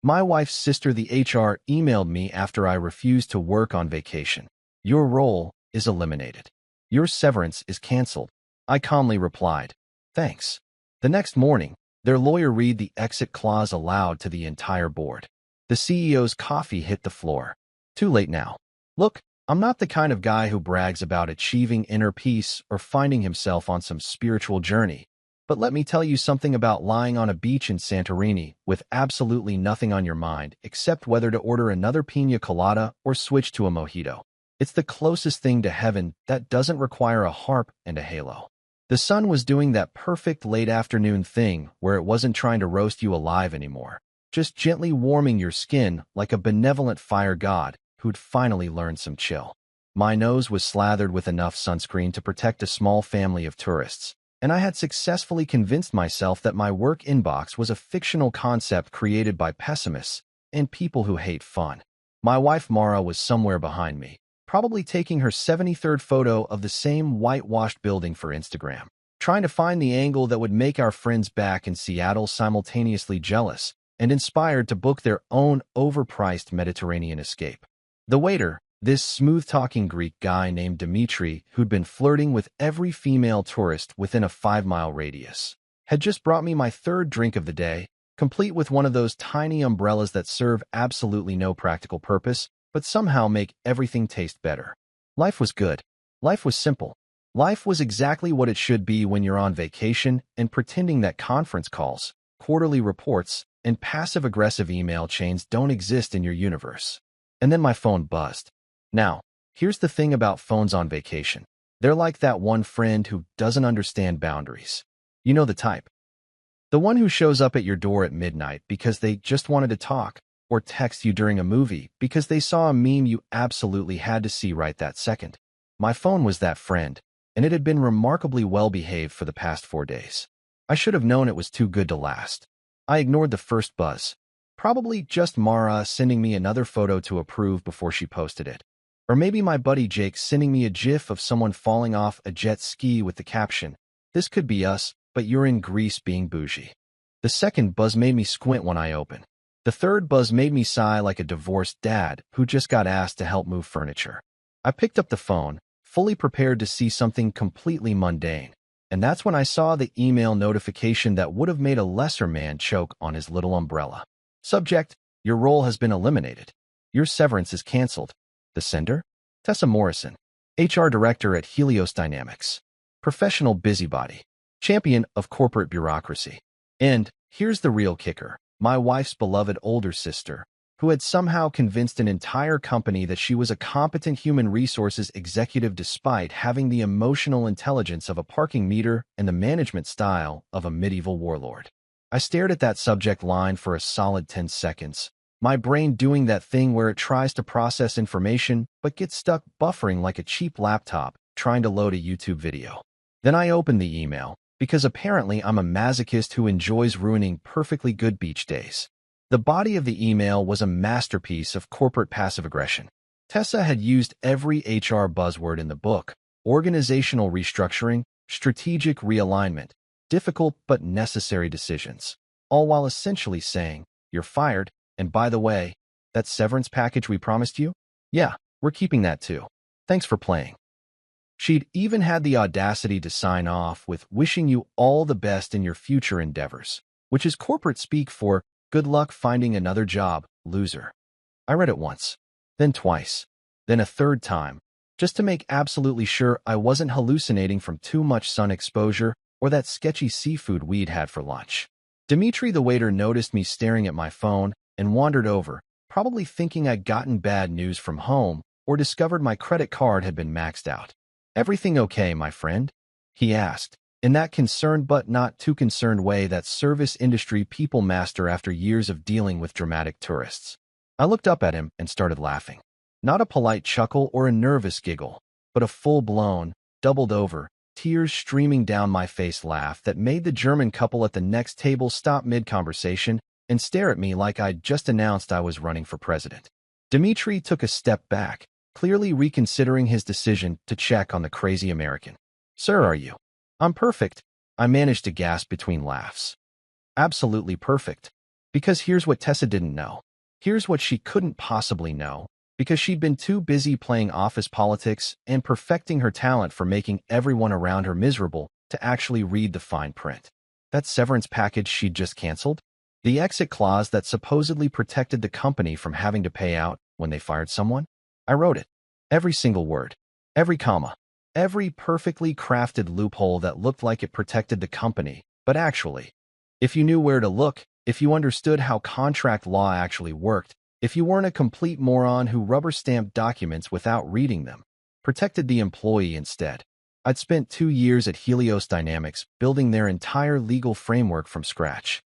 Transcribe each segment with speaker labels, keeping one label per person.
Speaker 1: My wife's sister, the HR, emailed me after I refused to work on vacation. Your role is eliminated. Your severance is canceled. I calmly replied, thanks. The next morning, their lawyer read the exit clause aloud to the entire board. The CEO's coffee hit the floor. Too late now. Look, I'm not the kind of guy who brags about achieving inner peace or finding himself on some spiritual journey. But let me tell you something about lying on a beach in Santorini with absolutely nothing on your mind except whether to order another piña colada or switch to a mojito. It's the closest thing to heaven that doesn't require a harp and a halo. The sun was doing that perfect late afternoon thing where it wasn't trying to roast you alive anymore, just gently warming your skin like a benevolent fire god who'd finally learned some chill. My nose was slathered with enough sunscreen to protect a small family of tourists, and I had successfully convinced myself that my work inbox was a fictional concept created by pessimists and people who hate fun. My wife Mara was somewhere behind me, probably taking her 73rd photo of the same whitewashed building for Instagram, trying to find the angle that would make our friends back in Seattle simultaneously jealous and inspired to book their own overpriced Mediterranean escape. The waiter, this smooth-talking Greek guy named Dimitri, who'd been flirting with every female tourist within a 5-mile radius, had just brought me my third drink of the day, complete with one of those tiny umbrellas that serve absolutely no practical purpose, but somehow make everything taste better. Life was good. Life was simple. Life was exactly what it should be when you're on vacation and pretending that conference calls, quarterly reports, and passive-aggressive email chains don't exist in your universe. And then my phone buzzed. Now, here's the thing about phones on vacation. They're like that one friend who doesn't understand boundaries. You know the type. The one who shows up at your door at midnight because they just wanted to talk, or text you during a movie because they saw a meme you absolutely had to see right that second. My phone was that friend, and it had been remarkably well-behaved for the past 4 days. I should have known it was too good to last. I ignored the first buzz. Probably just Mara sending me another photo to approve before she posted it. Or maybe my buddy Jake sending me a gif of someone falling off a jet ski with the caption, "This could be us, but you're in Greece being bougie." The second buzz made me squint when I opened. The third buzz made me sigh like a divorced dad who just got asked to help move furniture. I picked up the phone, fully prepared to see something completely mundane, and that's when I saw the email notification that would have made a lesser man choke on his little umbrella. Subject: Your role has been eliminated. Your severance is canceled. The sender? Tessa Morrison, HR Director at Helios Dynamics. Professional busybody. Champion of corporate bureaucracy. And here's the real kicker. My wife's beloved older sister, who had somehow convinced an entire company that she was a competent human resources executive despite having the emotional intelligence of a parking meter and the management style of a medieval warlord. I stared at that subject line for a solid 10 seconds, my brain doing that thing where it tries to process information but gets stuck buffering like a cheap laptop trying to load a YouTube video. Then I opened the email, because apparently I'm a masochist who enjoys ruining perfectly good beach days. The body of the email was a masterpiece of corporate passive aggression. Tessa had used every HR buzzword in the book: organizational restructuring, strategic realignment, difficult but necessary decisions, all while essentially saying, "You're fired, and by the way, that severance package we promised you? Yeah, we're keeping that too. Thanks for playing." She'd even had the audacity to sign off with "wishing you all the best in your future endeavors," which is corporate speak for "good luck finding another job, loser." I read it once, then twice, then a third time, just to make absolutely sure I wasn't hallucinating from too much sun exposure or that sketchy seafood we'd had for lunch. Dimitri the waiter noticed me staring at my phone and wandered over, probably thinking I'd gotten bad news from home or discovered my credit card had been maxed out. "Everything okay, my friend?" he asked, in that concerned but not too concerned way that service industry people master after years of dealing with dramatic tourists. I looked up at him and started laughing. Not a polite chuckle or a nervous giggle, but a full-blown, doubled-over, tears streaming down my face laugh that made the German couple at the next table stop mid-conversation and stare at me like I'd just announced I was running for president. Dimitri took a step back, clearly reconsidering his decision to check on the crazy American. "Sir, are you?" "I'm perfect," I managed to gasp between laughs. "Absolutely perfect." Because here's what Tessa didn't know. Here's what she couldn't possibly know. Because she'd been too busy playing office politics and perfecting her talent for making everyone around her miserable to actually read the fine print. That severance package she'd just canceled? The exit clause that supposedly protected the company from having to pay out when they fired someone? I wrote it. Every single word. Every comma. Every perfectly crafted loophole that looked like it protected the company, but actually, if you knew where to look, if you understood how contract law actually worked, if you weren't a complete moron who rubber-stamped documents without reading them, protected the employee instead. I'd spent 2 years at Helios Dynamics building their entire legal framework from scratch.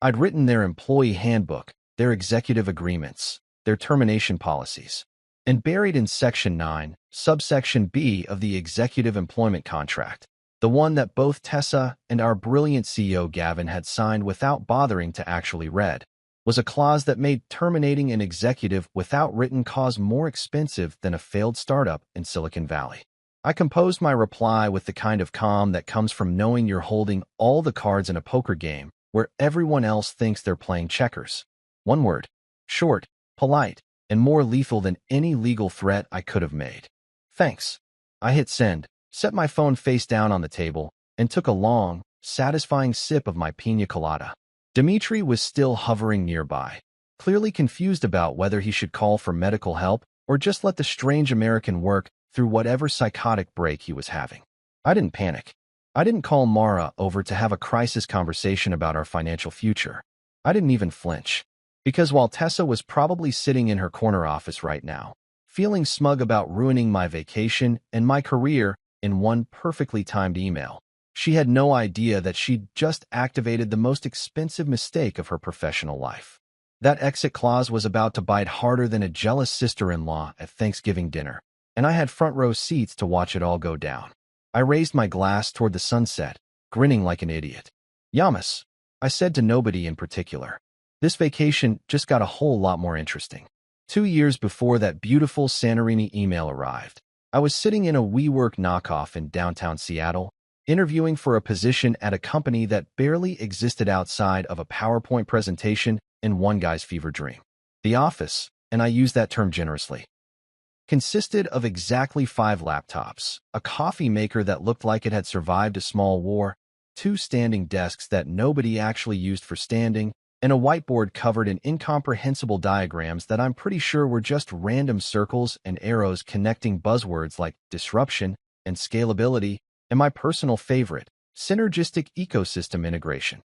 Speaker 1: I'd written their employee handbook, their executive agreements, their termination policies. And buried in Section 9, subsection B of the Executive Employment Contract, the one that both Tessa and our brilliant CEO Gavin had signed without bothering to actually read, was a clause that made terminating an executive without written cause more expensive than a failed startup in Silicon Valley. I composed my reply with the kind of calm that comes from knowing you're holding all the cards in a poker game where everyone else thinks they're playing checkers. One word. Short, polite, and more lethal than any legal threat I could have made. Thanks. I hit send, set my phone face down on the table, and took a long, satisfying sip of my piña colada. Dimitri was still hovering nearby, clearly confused about whether he should call for medical help or just let the strange American work through whatever psychotic break he was having. I didn't panic. I didn't call Mara over to have a crisis conversation about our financial future. I didn't even flinch. Because while Tessa was probably sitting in her corner office right now, feeling smug about ruining my vacation and my career in one perfectly timed email, she had no idea that she'd just activated the most expensive mistake of her professional life. That exit clause was about to bite harder than a jealous sister-in-law at Thanksgiving dinner, and I had front-row seats to watch it all go down. I raised my glass toward the sunset, grinning like an idiot. Yamas, I said to nobody in particular. This vacation just got a whole lot more interesting. 2 years before that beautiful Santorini email arrived, I was sitting in a WeWork knockoff in downtown Seattle, interviewing for a position at a company that barely existed outside of a PowerPoint presentation in one guy's fever dream. The office, and I use that term generously, consisted of exactly 5 laptops, a coffee maker that looked like it had survived a small war, 2 standing desks that nobody actually used for standing, and a whiteboard covered in incomprehensible diagrams that I'm pretty sure were just random circles and arrows connecting buzzwords like disruption and scalability, and my personal favorite, synergistic ecosystem integration.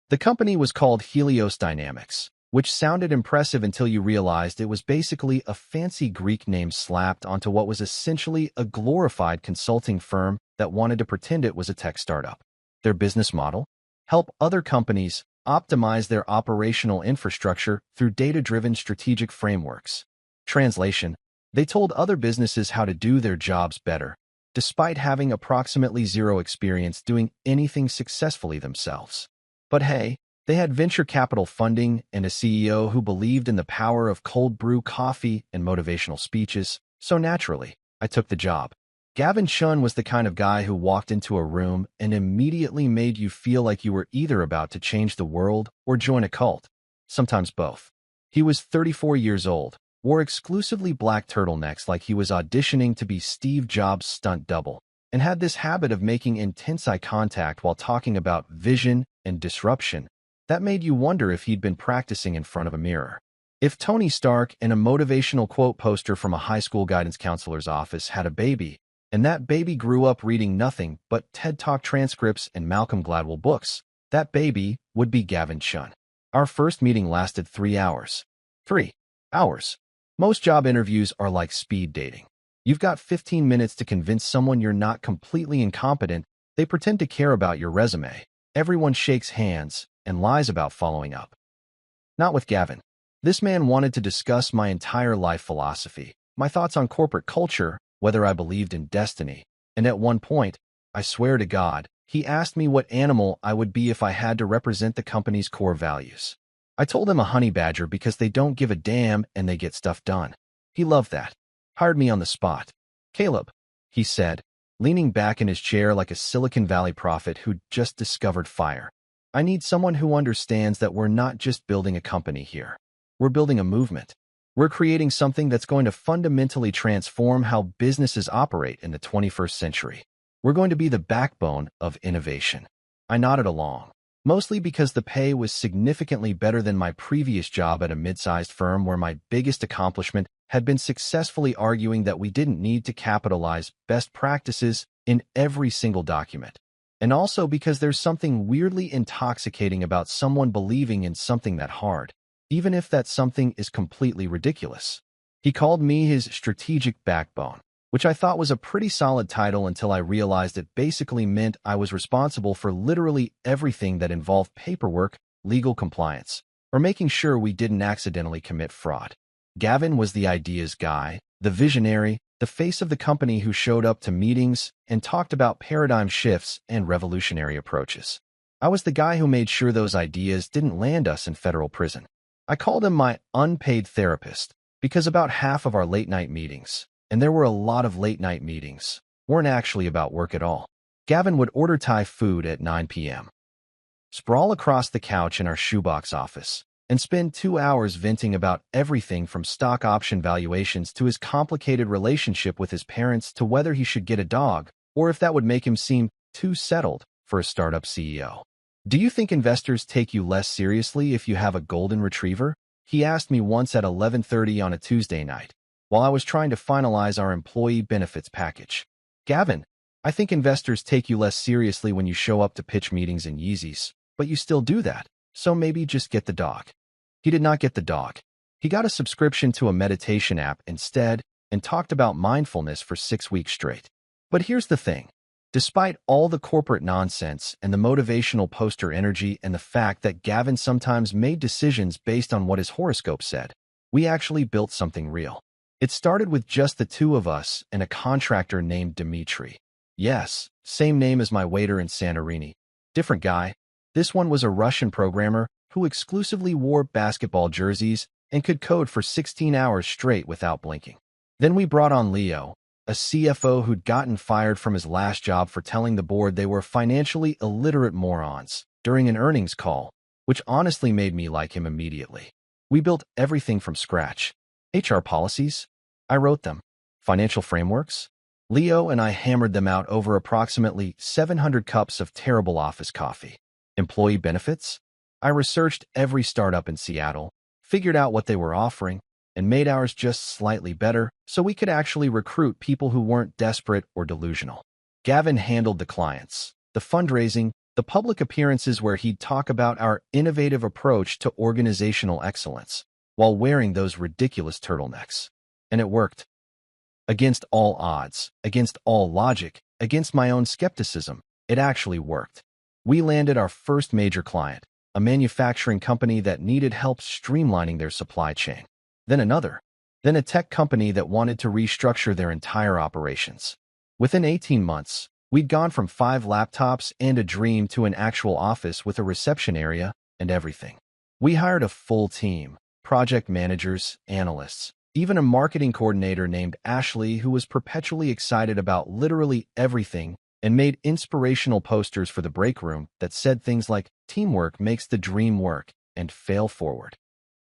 Speaker 1: The company was called Helios Dynamics, which sounded impressive until you realized it was basically a fancy Greek name slapped onto what was essentially a glorified consulting firm that wanted to pretend it was a tech startup. Their business model? Help other companies optimize their operational infrastructure through data-driven strategic frameworks. Translation: they told other businesses how to do their jobs better, despite having approximately 0 experience doing anything successfully themselves. But hey, they had venture capital funding and a CEO who believed in the power of cold brew coffee and motivational speeches, so naturally, I took the job. Gavin Chun was the kind of guy who walked into a room and immediately made you feel like you were either about to change the world or join a cult, sometimes both. He was 34 years old, wore exclusively black turtlenecks like he was auditioning to be Steve Jobs' stunt double, and had this habit of making intense eye contact while talking about vision and disruption that made you wonder if he'd been practicing in front of a mirror. If Tony Stark and a motivational quote poster from a high school guidance counselor's office had a baby, and that baby grew up reading nothing but TED Talk transcripts and Malcolm Gladwell books, that baby would be Gavin Chun. Our first meeting lasted 3 hours. 3 hours. Most job interviews are like speed dating. You've got 15 minutes to convince someone you're not completely incompetent. They pretend to care about your resume. Everyone shakes hands and lies about following up. Not with Gavin. This man wanted to discuss my entire life philosophy, my thoughts on corporate culture, whether I believed in destiny, and at one point, I swear to God, he asked me what animal I would be if I had to represent the company's core values. I told him a honey badger because they don't give a damn and they get stuff done. He loved that. Hired me on the spot. Caleb, he said, leaning back in his chair like a Silicon Valley prophet who'd just discovered fire. I need someone who understands that we're not just building a company here. We're building a movement. We're creating something that's going to fundamentally transform how businesses operate in the 21st century. We're going to be the backbone of innovation. I nodded along, mostly because the pay was significantly better than my previous job at a mid-sized firm where my biggest accomplishment had been successfully arguing that we didn't need to capitalize best practices in every single document. And also because there's something weirdly intoxicating about someone believing in something that hard, even if that something is completely ridiculous. He called me his strategic backbone, which I thought was a pretty solid title until I realized it basically meant I was responsible for literally everything that involved paperwork, legal compliance, or making sure we didn't accidentally commit fraud. Gavin was the ideas guy, the visionary, the face of the company who showed up to meetings and talked about paradigm shifts and revolutionary approaches. I was the guy who made sure those ideas didn't land us in federal prison. I called him my unpaid therapist because about half of our late-night meetings, and there were a lot of late-night meetings, weren't actually about work at all. Gavin would order Thai food at 9 p.m., sprawl across the couch in our shoebox office, and spend 2 hours venting about everything from stock option valuations to his complicated relationship with his parents to whether he should get a dog or if that would make him seem too settled for a startup CEO. Do you think investors take you less seriously if you have a golden retriever? He asked me once at 11:30 on a Tuesday night, while I was trying to finalize our employee benefits package. Gavin, I think investors take you less seriously when you show up to pitch meetings in Yeezys, but you still do that, so maybe just get the dog. He did not get the dog. He got a subscription to a meditation app instead and talked about mindfulness for 6 weeks straight. But here's the thing. Despite all the corporate nonsense and the motivational poster energy and the fact that Gavin sometimes made decisions based on what his horoscope said, we actually built something real. It started with just the two of us and a contractor named Dmitry. Yes, same name as my waiter in Santorini. Different guy. This one was a Russian programmer who exclusively wore basketball jerseys and could code for 16 hours straight without blinking. Then we brought on Leo, a CFO who'd gotten fired from his last job for telling the board they were financially illiterate morons during an earnings call, which honestly made me like him immediately. We built everything from scratch. HR policies? I wrote them. Financial frameworks? Leo and I hammered them out over approximately 700 cups of terrible office coffee. Employee benefits? I researched every startup in Seattle, figured out what they were offering, and made ours just slightly better so we could actually recruit people who weren't desperate or delusional. Gavin handled the clients, the fundraising, the public appearances where he'd talk about our innovative approach to organizational excellence while wearing those ridiculous turtlenecks. And it worked. Against all odds, against all logic, against my own skepticism, it actually worked. We landed our first major client, a manufacturing company that needed help streamlining their supply chain. Then another. Then a tech company that wanted to restructure their entire operations. Within 18 months, we'd gone from 5 laptops and a dream to an actual office with a reception area and everything. We hired a full team, project managers, analysts, even a marketing coordinator named Ashley who was perpetually excited about literally everything and made inspirational posters for the break room that said things like, "Teamwork makes the dream work," and "Fail forward."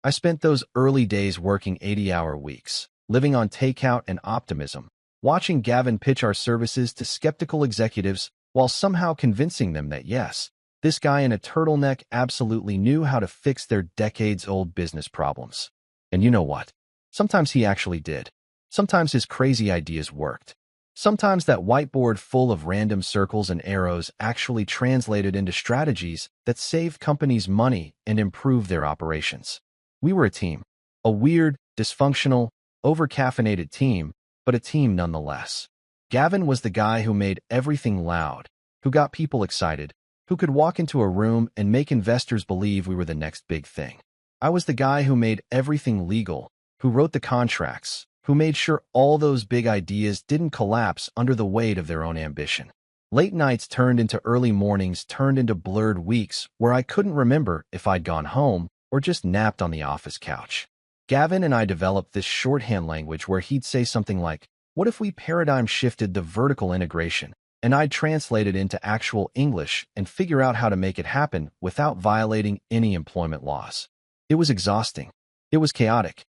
Speaker 1: I spent those early days working 80-hour weeks, living on takeout and optimism, watching Gavin pitch our services to skeptical executives while somehow convincing them that yes, this guy in a turtleneck absolutely knew how to fix their decades-old business problems. And you know what? Sometimes he actually did. Sometimes his crazy ideas worked. Sometimes that whiteboard full of random circles and arrows actually translated into strategies that saved companies money and improved their operations. We were a team, a weird, dysfunctional, over-caffeinated team, but a team nonetheless. Gavin was the guy who made everything loud, who got people excited, who could walk into a room and make investors believe we were the next big thing. I was the guy who made everything legal, who wrote the contracts, who made sure all those big ideas didn't collapse under the weight of their own ambition. Late nights turned into early mornings, turned into blurred weeks where I couldn't remember if I'd gone home or just napped on the office couch. Gavin and I developed this shorthand language where he'd say something like, "What if we paradigm shifted the vertical integration and I'd translate it into actual English and figure out how to make it happen without violating any employment laws. It was exhausting. It was chaotic.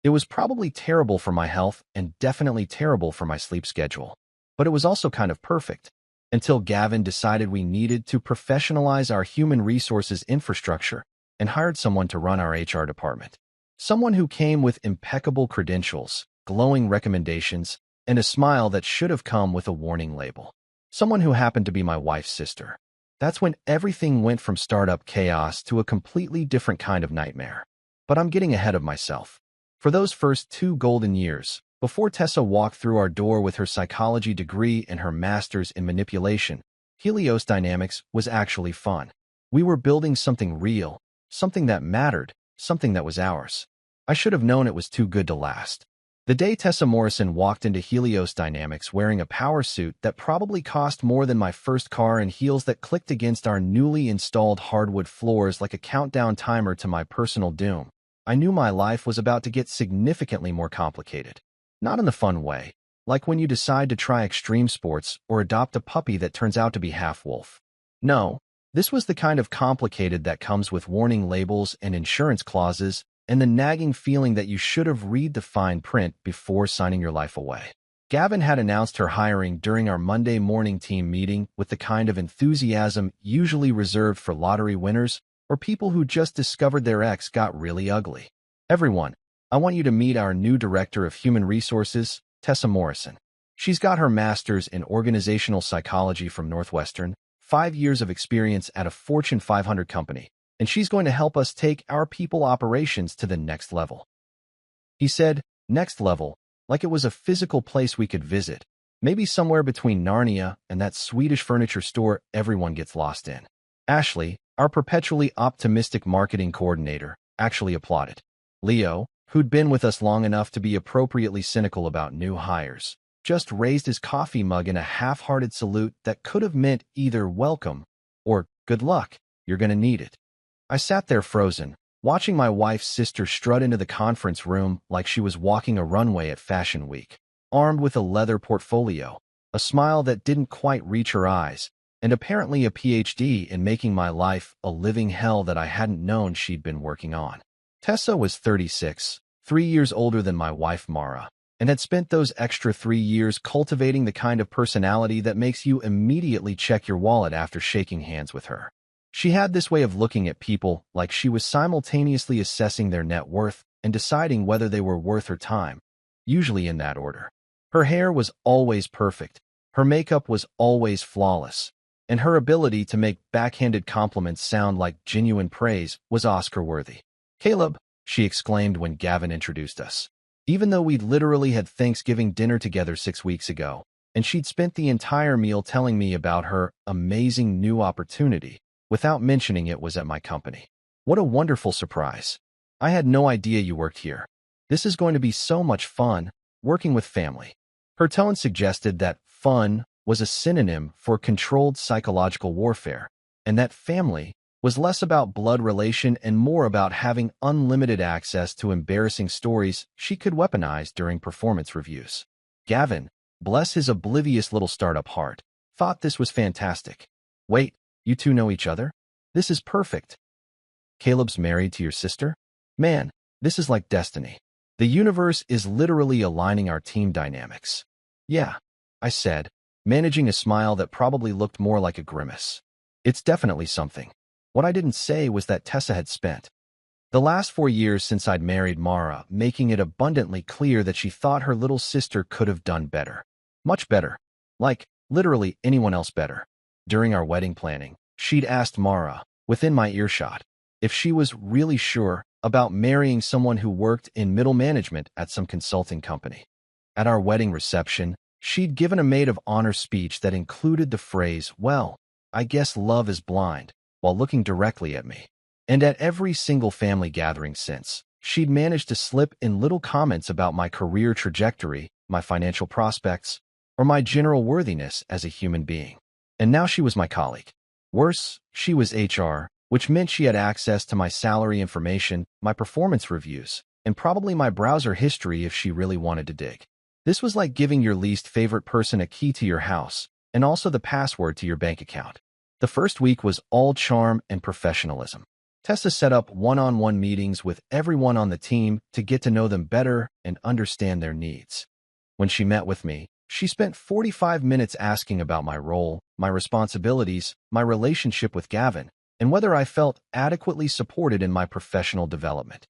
Speaker 1: It was probably terrible for my health and definitely terrible for my sleep schedule. But it was also kind of perfect, until Gavin decided we needed to professionalize our human resources infrastructure and hired someone to run our HR department. Someone who came with impeccable credentials, glowing recommendations, and a smile that should have come with a warning label. Someone who happened to be my wife's sister. That's when everything went from startup chaos to a completely different kind of nightmare. But I'm getting ahead of myself. For those first 2 golden years, before Tessa walked through our door with her psychology degree and her master's in manipulation, Helios Dynamics was actually fun. We were building something real, something that mattered, something that was ours. I should have known it was too good to last. The day Tessa Morrison walked into Helios Dynamics wearing a power suit that probably cost more than my first car and heels that clicked against our newly installed hardwood floors like a countdown timer to my personal doom, I knew my life was about to get significantly more complicated. Not in the fun way, like when you decide to try extreme sports or adopt a puppy that turns out to be half-wolf. No, this was the kind of complicated that comes with warning labels and insurance clauses and the nagging feeling that you should have read the fine print before signing your life away. Gavin had announced her hiring during our Monday morning team meeting with the kind of enthusiasm usually reserved for lottery winners or people who just discovered their ex got really ugly. Everyone, I want you to meet our new Director of Human Resources, Tessa Morrison. She's got her master's in organizational psychology from Northwestern, 5 years of experience at a Fortune 500 company, and she's going to help us take our people operations to the next level. He said, next level, like it was a physical place we could visit, maybe somewhere between Narnia and that Swedish furniture store everyone gets lost in. Ashley, our perpetually optimistic marketing coordinator, actually applauded. Leo, who'd been with us long enough to be appropriately cynical about new hires, just raised his coffee mug in a half-hearted salute that could have meant either welcome or good luck, you're gonna need it. I sat there frozen, watching my wife's sister strut into the conference room like she was walking a runway at Fashion Week, armed with a leather portfolio, a smile that didn't quite reach her eyes, and apparently a PhD in making my life a living hell that I hadn't known she'd been working on. Tessa was 36, 3 years older than my wife Mara, and had spent those extra 3 years cultivating the kind of personality that makes you immediately check your wallet after shaking hands with her. She had this way of looking at people like she was simultaneously assessing their net worth and deciding whether they were worth her time, usually in that order. Her hair was always perfect, her makeup was always flawless, and her ability to make backhanded compliments sound like genuine praise was Oscar-worthy. "Caleb," she exclaimed when Gavin introduced us. Even though we'd literally had Thanksgiving dinner together 6 weeks ago, and she'd spent the entire meal telling me about her amazing new opportunity, without mentioning it was at my company. What a wonderful surprise. I had no idea you worked here. This is going to be so much fun, working with family. Her tone suggested that fun was a synonym for controlled psychological warfare, and that family was less about blood relation and more about having unlimited access to embarrassing stories she could weaponize during performance reviews. Gavin, bless his oblivious little startup heart, thought this was fantastic. "Wait, you two know each other? This is perfect. Caleb's married to your sister? Man, this is like destiny. The universe is literally aligning our team dynamics." "Yeah," I said, managing a smile that probably looked more like a grimace. "It's definitely something." What I didn't say was that Tessa had spent the last 4 years since I'd married Mara making it abundantly clear that she thought her little sister could have done better. Much better. Like, literally anyone else better. During our wedding planning, she'd asked Mara, within my earshot, if she was really sure about marrying someone who worked in middle management at some consulting company. At our wedding reception, she'd given a maid of honor speech that included the phrase, "Well, I guess love is blind," while looking directly at me. And at every single family gathering since, she'd managed to slip in little comments about my career trajectory, my financial prospects, or my general worthiness as a human being. And now she was my colleague. Worse, she was HR, which meant she had access to my salary information, my performance reviews, and probably my browser history if she really wanted to dig. This was like giving your least favorite person a key to your house, and also the password to your bank account. The first week was all charm and professionalism. Tessa set up one-on-one meetings with everyone on the team to get to know them better and understand their needs. When she met with me, she spent 45 minutes asking about my role, my responsibilities, my relationship with Gavin, and whether I felt adequately supported in my professional development.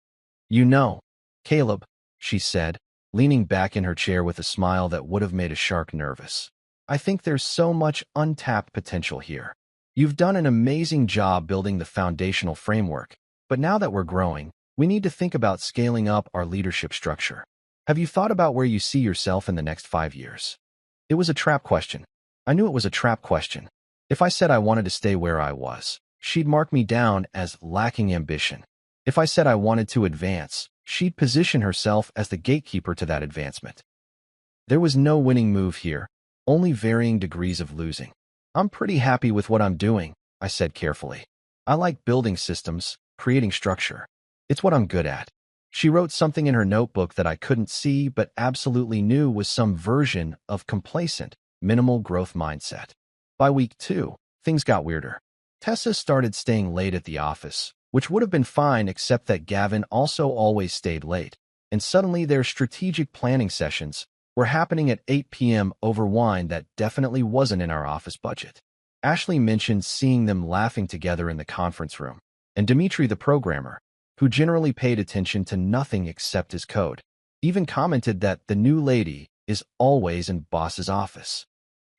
Speaker 1: "You know, Caleb," she said, leaning back in her chair with a smile that would have made a shark nervous. "I think there's so much untapped potential here. You've done an amazing job building the foundational framework, but now that we're growing, we need to think about scaling up our leadership structure. Have you thought about where you see yourself in the next 5 years?" It was a trap question. I knew it was a trap question. If I said I wanted to stay where I was, she'd mark me down as lacking ambition. If I said I wanted to advance, she'd position herself as the gatekeeper to that advancement. There was no winning move here, only varying degrees of losing. "I'm pretty happy with what I'm doing," I said carefully. "I like building systems, creating structure. It's what I'm good at." She wrote something in her notebook that I couldn't see but absolutely knew was some version of complacent, minimal growth mindset. By week 2, things got weirder. Tessa started staying late at the office, which would have been fine except that Gavin also always stayed late, and suddenly their strategic planning sessions were happening at 8 p.m. over wine that definitely wasn't in our office budget. Ashley mentioned seeing them laughing together in the conference room, and Dimitri the programmer, who generally paid attention to nothing except his code, even commented that the new lady is always in boss's office.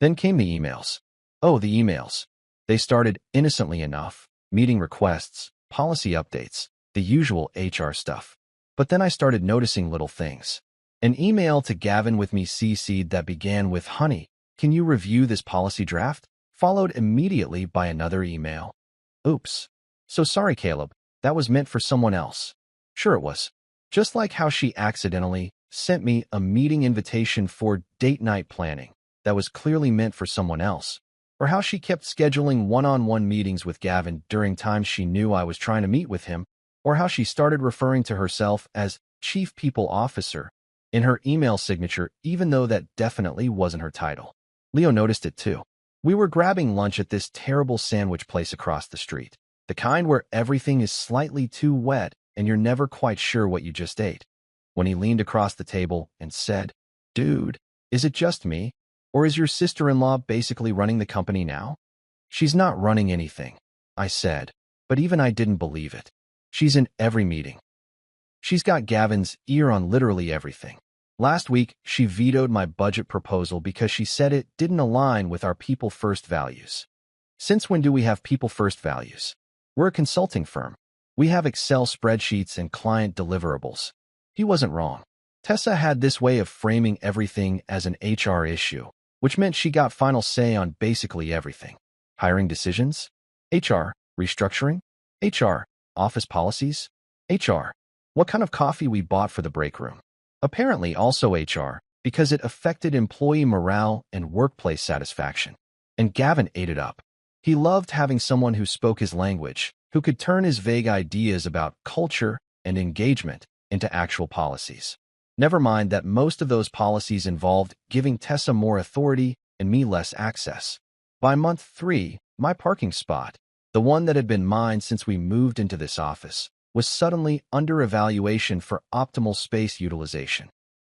Speaker 1: Then came the emails. Oh, the emails. They started innocently enough, meeting requests, policy updates, the usual HR stuff. But then I started noticing little things. An email to Gavin with me CC'd that began with, "Honey, can you review this policy draft?" followed immediately by another email. "Oops. So sorry, Caleb. That was meant for someone else." Sure it was. Just like how she accidentally sent me a meeting invitation for date night planning that was clearly meant for someone else, or how she kept scheduling one-on-one meetings with Gavin during times she knew I was trying to meet with him, or how she started referring to herself as Chief People Officer in her email signature, even though that definitely wasn't her title. Leo noticed it too. We were grabbing lunch at this terrible sandwich place across the street, the kind where everything is slightly too wet and you're never quite sure what you just ate. When he leaned across the table and said, "Dude, is it just me? Or is your sister-in-law basically running the company now?" "She's not running anything," I said, but even I didn't believe it. "She's in every meeting. She's got Gavin's ear on literally everything. Last week, she vetoed my budget proposal because she said it didn't align with our people-first values." Since when do we have people-first values? We're a consulting firm. We have Excel spreadsheets and client deliverables. He wasn't wrong. Tessa had this way of framing everything as an HR issue, which meant she got final say on basically everything. Hiring decisions? HR. Restructuring? HR. Office policies? HR. What kind of coffee we bought for the break room? Apparently also HR, because it affected employee morale and workplace satisfaction. And Gavin ate it up. He loved having someone who spoke his language, who could turn his vague ideas about culture and engagement into actual policies. Never mind that most of those policies involved giving Tessa more authority and me less access. By month 3, my parking spot, the one that had been mine since we moved into this office, was suddenly under evaluation for optimal space utilization.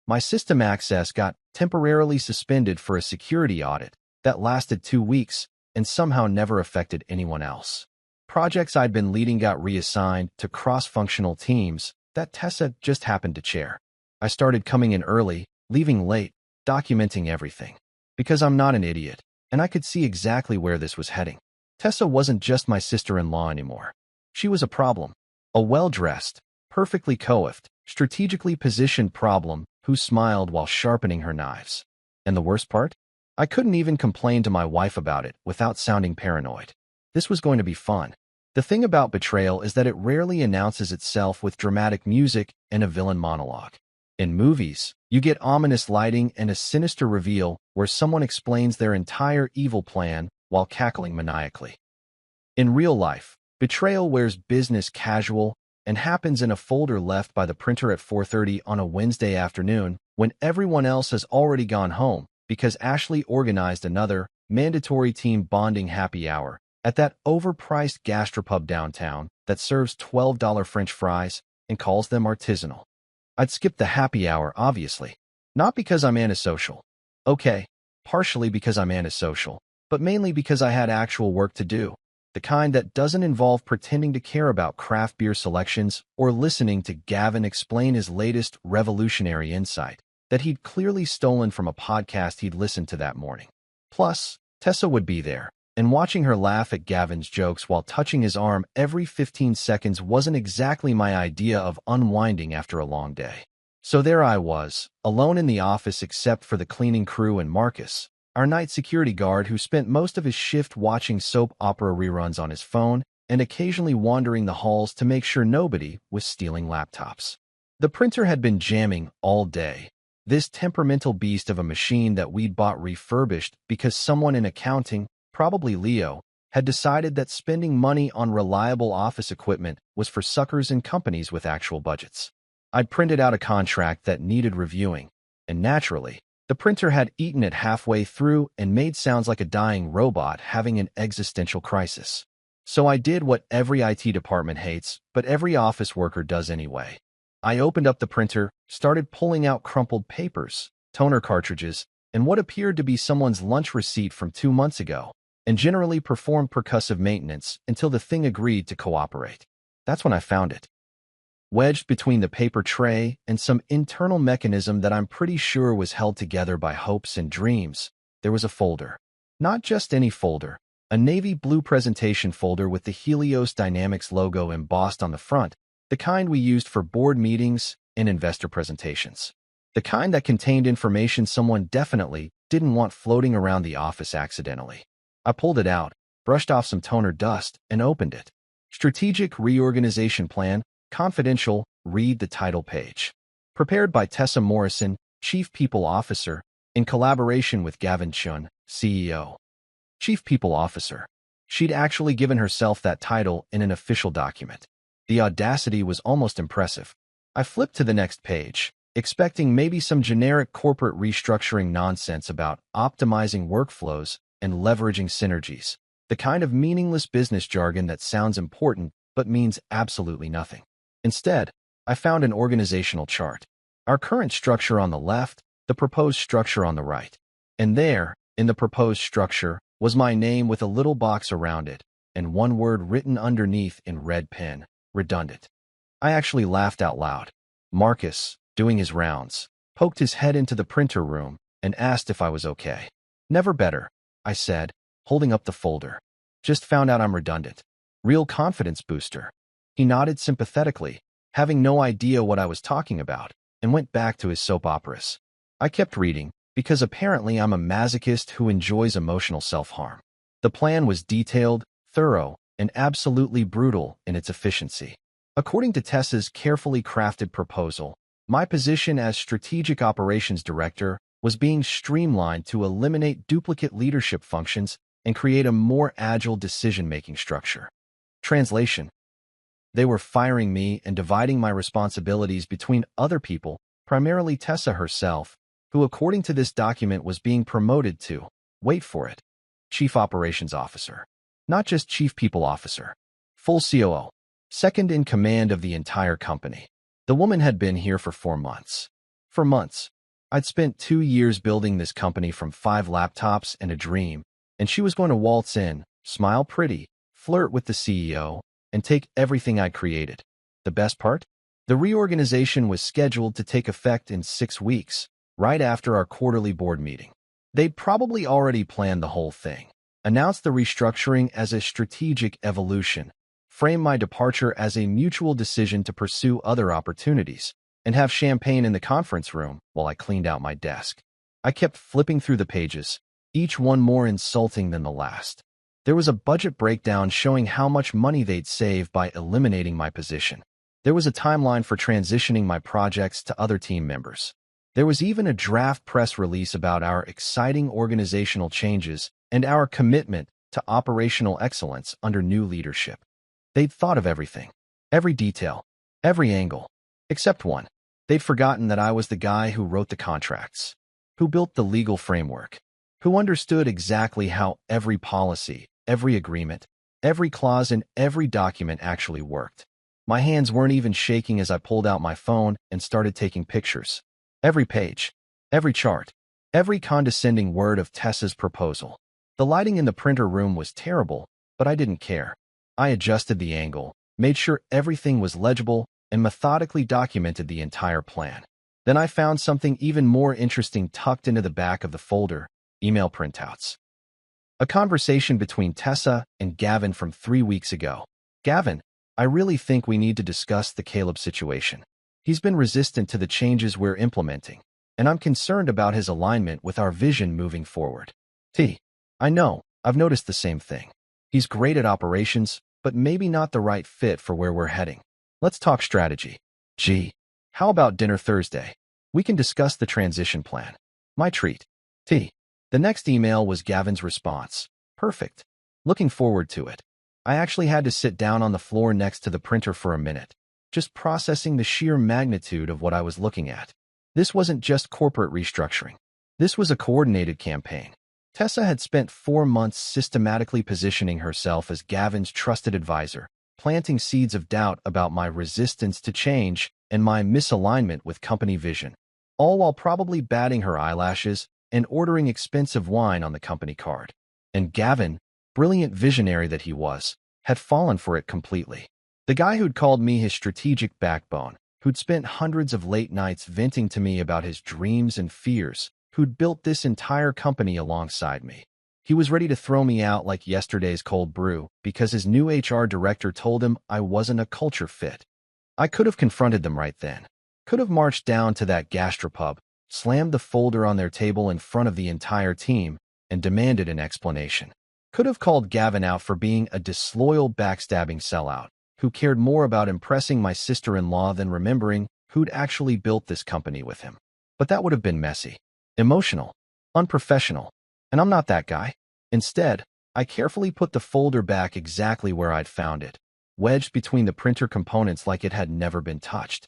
Speaker 1: My system access got temporarily suspended for a security audit that lasted 2 weeks and somehow never affected anyone else. Projects I'd been leading got reassigned to cross-functional teams that Tessa just happened to chair. I started coming in early, leaving late, documenting everything. Because I'm not an idiot, and I could see exactly where this was heading. Tessa wasn't just my sister-in-law anymore. She was a problem. A well-dressed, perfectly coiffed, strategically positioned problem who smiled while sharpening her knives. And the worst part? I couldn't even complain to my wife about it without sounding paranoid. This was going to be fun. The thing about betrayal is that it rarely announces itself with dramatic music and a villain monologue. In movies, you get ominous lighting and a sinister reveal where someone explains their entire evil plan while cackling maniacally. In real life, betrayal wears business casual and happens in a folder left by the printer at 4:30 on a Wednesday afternoon when everyone else has already gone home because Ashley organized another mandatory team bonding happy hour at that overpriced gastropub downtown that serves $12 French fries and calls them artisanal. I'd skip the happy hour, obviously. Not because I'm antisocial. Okay, partially because I'm antisocial, but mainly because I had actual work to do. The kind that doesn't involve pretending to care about craft beer selections or listening to Gavin explain his latest revolutionary insight that he'd clearly stolen from a podcast he'd listened to that morning. Plus, Tessa would be there, and watching her laugh at Gavin's jokes while touching his arm every 15 seconds wasn't exactly my idea of unwinding after a long day. So there I was, alone in the office except for the cleaning crew and Marcus, our night security guard who spent most of his shift watching soap opera reruns on his phone and occasionally wandering the halls to make sure nobody was stealing laptops. The printer had been jamming all day. This temperamental beast of a machine that we'd bought refurbished because someone in accounting, probably Leo, had decided that spending money on reliable office equipment was for suckers and companies with actual budgets. I'd printed out a contract that needed reviewing, and naturally, the printer had eaten it halfway through and made sounds like a dying robot having an existential crisis. So I did what every IT department hates, but every office worker does anyway. I opened up the printer, started pulling out crumpled papers, toner cartridges, and what appeared to be someone's lunch receipt from 2 months ago, and generally performed percussive maintenance until the thing agreed to cooperate. That's when I found it. Wedged between the paper tray and some internal mechanism that I'm pretty sure was held together by hopes and dreams, there was a folder. Not just any folder, a navy blue presentation folder with the Helios Dynamics logo embossed on the front, the kind we used for board meetings and investor presentations. The kind that contained information someone definitely didn't want floating around the office accidentally. I pulled it out, brushed off some toner dust, and opened it. Strategic Reorganization Plan, Confidential, read the title page. Prepared by Tessa Morrison, Chief People Officer, in collaboration with Gavin Chun, CEO. Chief People Officer. She'd actually given herself that title in an official document. The audacity was almost impressive. I flipped to the next page, expecting maybe some generic corporate restructuring nonsense about optimizing workflows and leveraging synergies, the kind of meaningless business jargon that sounds important but means absolutely nothing. Instead, I found an organizational chart. Our current structure on the left, the proposed structure on the right. And there, in the proposed structure, was my name with a little box around it, and one word written underneath in red pen, redundant. I actually laughed out loud. Marcus, doing his rounds, poked his head into the printer room and asked if I was okay. Never better, I said, holding up the folder. Just found out I'm redundant. Real confidence booster. He nodded sympathetically, having no idea what I was talking about, and went back to his soap operas. I kept reading, because apparently I'm a masochist who enjoys emotional self-harm. The plan was detailed, thorough, and absolutely brutal in its efficiency. According to Tessa's carefully crafted proposal, my position as Strategic Operations Director was being streamlined to eliminate duplicate leadership functions and create a more agile decision-making structure. Translation. They were firing me and dividing my responsibilities between other people, primarily Tessa herself, who according to this document was being promoted to, wait for it, Chief Operations Officer. Not just Chief People Officer. Full COO. Second in command of the entire company. The woman had been here for 4 months. For months. I'd spent 2 years building this company from 5 laptops and a dream, and she was going to waltz in, smile pretty, flirt with the CEO, and take everything I created. The best part? The reorganization was scheduled to take effect in 6 weeks, right after our quarterly board meeting. They'd probably already planned the whole thing, announced the restructuring as a strategic evolution, frame my departure as a mutual decision to pursue other opportunities, and have champagne in the conference room while I cleaned out my desk. I kept flipping through the pages, each one more insulting than the last. There was a budget breakdown showing how much money they'd save by eliminating my position. There was a timeline for transitioning my projects to other team members. There was even a draft press release about our exciting organizational changes and our commitment to operational excellence under new leadership. They'd thought of everything, every detail, every angle, except one. They'd forgotten that I was the guy who wrote the contracts, who built the legal framework, who understood exactly how every policy, every agreement, every clause in every document actually worked. My hands weren't even shaking as I pulled out my phone and started taking pictures. Every page, every chart, every condescending word of Tessa's proposal. The lighting in the printer room was terrible, but I didn't care. I adjusted the angle, made sure everything was legible, and methodically documented the entire plan. Then I found something even more interesting tucked into the back of the folder: email printouts. A conversation between Tessa and Gavin from 3 weeks ago. Gavin, I really think we need to discuss the Caleb situation. He's been resistant to the changes we're implementing, and I'm concerned about his alignment with our vision moving forward. I know, I've noticed the same thing. He's great at operations, but maybe not the right fit for where we're heading. Let's talk strategy. Gee, how about dinner Thursday? We can discuss the transition plan. My treat. The next email was Gavin's response. Perfect. Looking forward to it. I actually had to sit down on the floor next to the printer for a minute, just processing the sheer magnitude of what I was looking at. This wasn't just corporate restructuring. This was a coordinated campaign. Tessa had spent 4 months systematically positioning herself as Gavin's trusted advisor, planting seeds of doubt about my resistance to change and my misalignment with company vision, all while probably batting her eyelashes and ordering expensive wine on the company card. And Gavin, brilliant visionary that he was, had fallen for it completely. The guy who'd called me his strategic backbone, who'd spent hundreds of late nights venting to me about his dreams and fears, who'd built this entire company alongside me. He was ready to throw me out like yesterday's cold brew because his new HR director told him I wasn't a culture fit. I could have confronted them right then. Could have marched down to that gastropub, slammed the folder on their table in front of the entire team, and demanded an explanation. Could have called Gavin out for being a disloyal, backstabbing sellout who cared more about impressing my sister-in-law than remembering who'd actually built this company with him. But that would have been messy, emotional, unprofessional, and I'm not that guy. Instead, I carefully put the folder back exactly where I'd found it, wedged between the printer components like it had never been touched.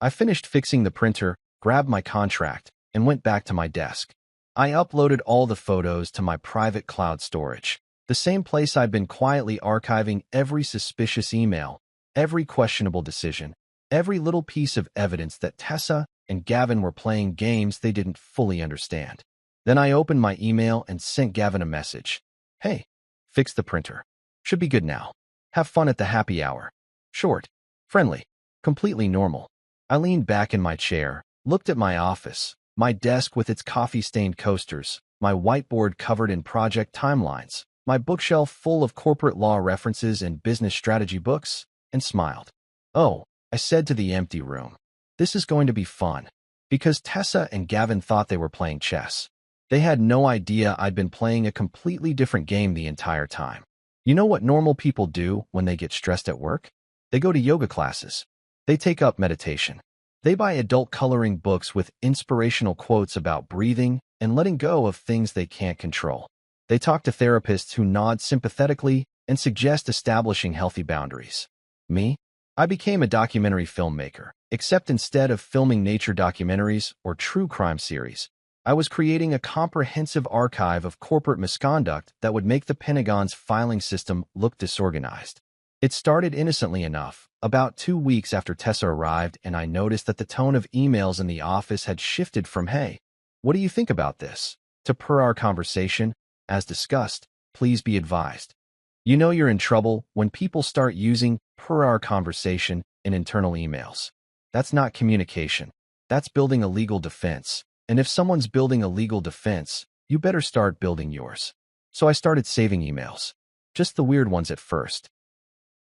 Speaker 1: I finished fixing the printer, grabbed my contract, and went back to my desk. I uploaded all the photos to my private cloud storage, the same place I'd been quietly archiving every suspicious email, every questionable decision, every little piece of evidence that Tessa and Gavin were playing games they didn't fully understand. Then I opened my email and sent Gavin a message. Hey, fix the printer. Should be good now. Have fun at the happy hour. Short, friendly, completely normal. I leaned back in my chair, looked at my office, my desk with its coffee-stained coasters, my whiteboard covered in project timelines, my bookshelf full of corporate law references and business strategy books, and smiled. Oh, I said to the empty room, this is going to be fun. Because Tessa and Gavin thought they were playing chess. They had no idea I'd been playing a completely different game the entire time. You know what normal people do when they get stressed at work? They go to yoga classes. They take up meditation. They buy adult coloring books with inspirational quotes about breathing and letting go of things they can't control. They talk to therapists who nod sympathetically and suggest establishing healthy boundaries. Me? I became a documentary filmmaker, except instead of filming nature documentaries or true crime series, I was creating a comprehensive archive of corporate misconduct that would make the Pentagon's filing system look disorganized. It started innocently enough, about 2 weeks after Tessa arrived, and I noticed that the tone of emails in the office had shifted from, "Hey, what do you think about this?" to, "Per our conversation, as discussed, please be advised." You know you're in trouble when people start using "per our conversation" in internal emails. That's not communication. That's building a legal defense. And if someone's building a legal defense, you better start building yours. So I started saving emails. Just the weird ones at first.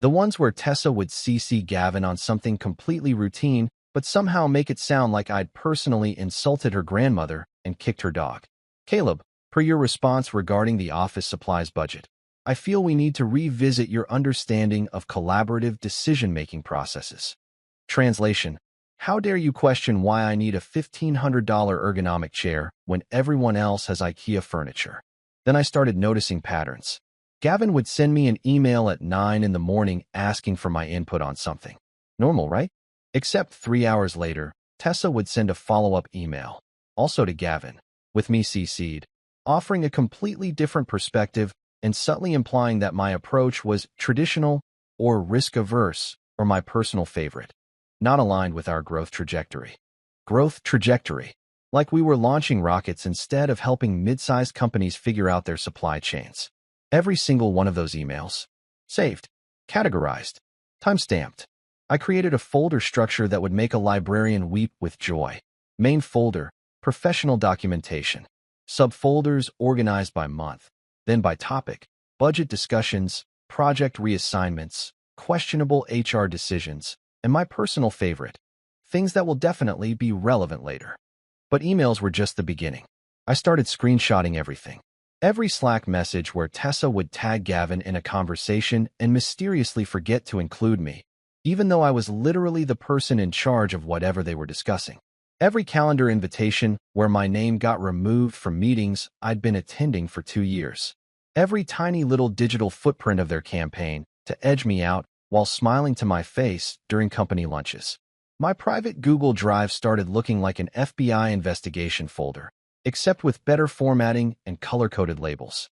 Speaker 1: The ones where Tessa would CC Gavin on something completely routine, but somehow make it sound like I'd personally insulted her grandmother and kicked her dog. Caleb, per your response regarding the office supplies budget, I feel we need to revisit your understanding of collaborative decision-making processes. Translation: how dare you question why I need a $1,500 ergonomic chair when everyone else has IKEA furniture? Then I started noticing patterns. Gavin would send me an email at 9 in the morning asking for my input on something. Normal, right? Except 3 hours later, Tessa would send a follow-up email, also to Gavin, with me CC'd. offering a completely different perspective and subtly implying that my approach was traditional or risk-averse or my personal favorite, not aligned with our growth trajectory. Growth trajectory. Like we were launching rockets instead of helping mid-sized companies figure out their supply chains. Every single one of those emails. Saved. Categorized. Time-stamped. I created a folder structure that would make a librarian weep with joy. Main folder. Professional documentation. Subfolders organized by month. Then by topic. Budget discussions, project reassignments, questionable HR decisions, and my personal favorite. Things that will definitely be relevant later. But emails were just the beginning. I started screenshotting everything. Every Slack message where Tessa would tag Gavin in a conversation and mysteriously forget to include me, even though I was literally the person in charge of whatever they were discussing. Every calendar invitation where my name got removed from meetings I'd been attending for 2 years. Every tiny little digital footprint of their campaign to edge me out while smiling to my face during company lunches. My private Google Drive started looking like an FBI investigation folder, except with better formatting and color-coded labels.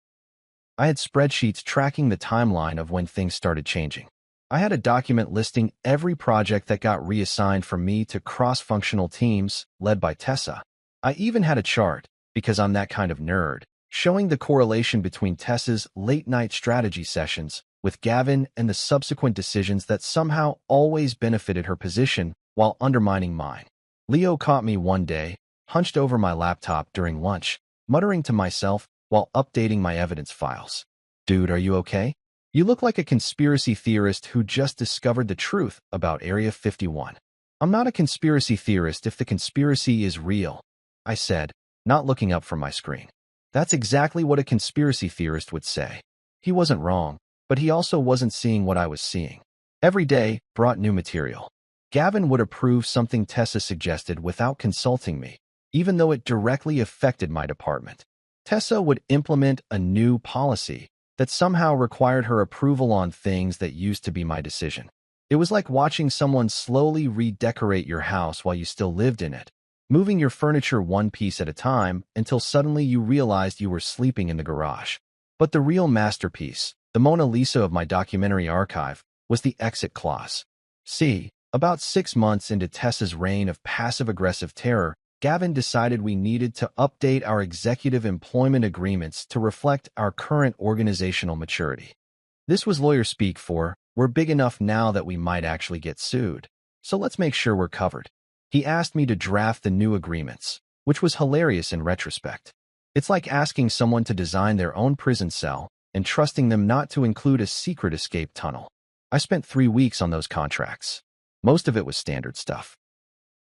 Speaker 1: I had spreadsheets tracking the timeline of when things started changing. I had a document listing every project that got reassigned from me to cross-functional teams led by Tessa. I even had a chart, because I'm that kind of nerd, showing the correlation between Tessa's late-night strategy sessions with Gavin and the subsequent decisions that somehow always benefited her position while undermining mine. Leo caught me one day, hunched over my laptop during lunch, muttering to myself while updating my evidence files. "Dude, are you okay? You look like a conspiracy theorist who just discovered the truth about Area 51. "I'm not a conspiracy theorist if the conspiracy is real," I said, not looking up from my screen. That's exactly what a conspiracy theorist would say. He wasn't wrong, but he also wasn't seeing what I was seeing. Every day brought new material. Gavin would approve something Tessa suggested without consulting me, even though it directly affected my department. Tessa would implement a new policy that somehow required her approval on things that used to be my decision. It was like watching someone slowly redecorate your house while you still lived in it, moving your furniture one piece at a time until suddenly you realized you were sleeping in the garage. But the real masterpiece, the Mona Lisa of my documentary archive, was the exit clause. See, about 6 months into Tessa's reign of passive-aggressive terror, Gavin decided we needed to update our executive employment agreements to reflect our current organizational maturity. This was lawyer speak for, "We're big enough now that we might actually get sued, so let's make sure we're covered." He asked me to draft the new agreements, which was hilarious in retrospect. It's like asking someone to design their own prison cell and trusting them not to include a secret escape tunnel. I spent 3 weeks on those contracts. Most of it was standard stuff.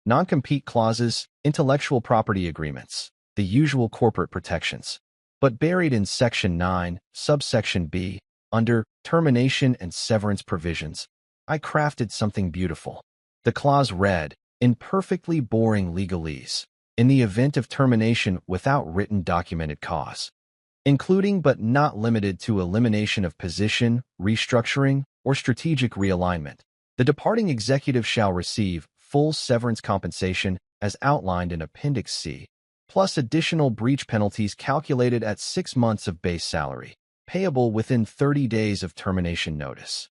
Speaker 1: Non-compete clauses, intellectual property agreements, the usual corporate protections. But buried in Section 9, subsection B, under termination and severance provisions, I crafted something beautiful. The clause read, in perfectly boring legalese, in the event of termination without written documented cause, including but not limited to elimination of position, restructuring, or strategic realignment, the departing executive shall receive full severance compensation as outlined in Appendix C, plus additional breach penalties calculated at 6 months of base salary, payable within 30 days of termination notice.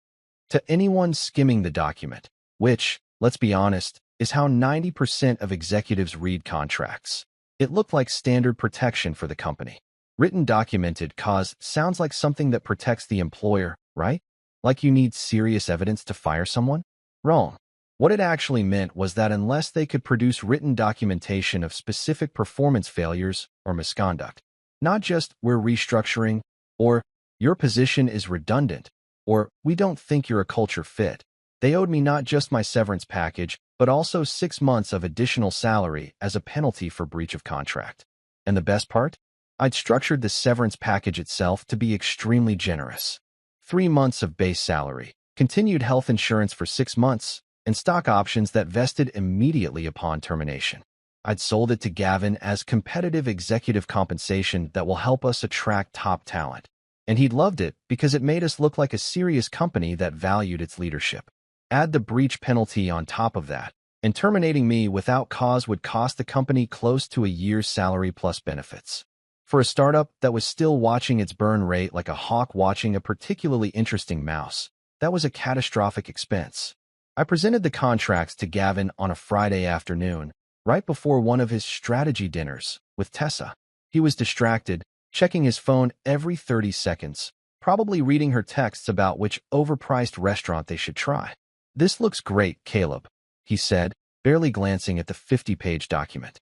Speaker 1: To anyone skimming the document, which, let's be honest, is how 90% of executives read contracts, it looked like standard protection for the company. Written documented cause sounds like something that protects the employer, right? Like you need serious evidence to fire someone? Wrong. What it actually meant was that unless they could produce written documentation of specific performance failures or misconduct, not just "we're restructuring" or "your position is redundant" or "we don't think you're a culture fit," they owed me not just my severance package, but also 6 months of additional salary as a penalty for breach of contract. And the best part? I'd structured the severance package itself to be extremely generous. 3 months of base salary, continued health insurance for 6 months, and stock options that vested immediately upon termination. I'd sold it to Gavin as competitive executive compensation that will help us attract top talent. And he'd loved it because it made us look like a serious company that valued its leadership. Add the breach penalty on top of that, and terminating me without cause would cost the company close to a year's salary plus benefits. For a startup that was still watching its burn rate like a hawk watching a particularly interesting mouse, that was a catastrophic expense. I presented the contracts to Gavin on a Friday afternoon, right before one of his strategy dinners with Tessa. He was distracted, checking his phone every 30 seconds, probably reading her texts about which overpriced restaurant they should try. "This looks great, Caleb," he said, barely glancing at the 50-page document.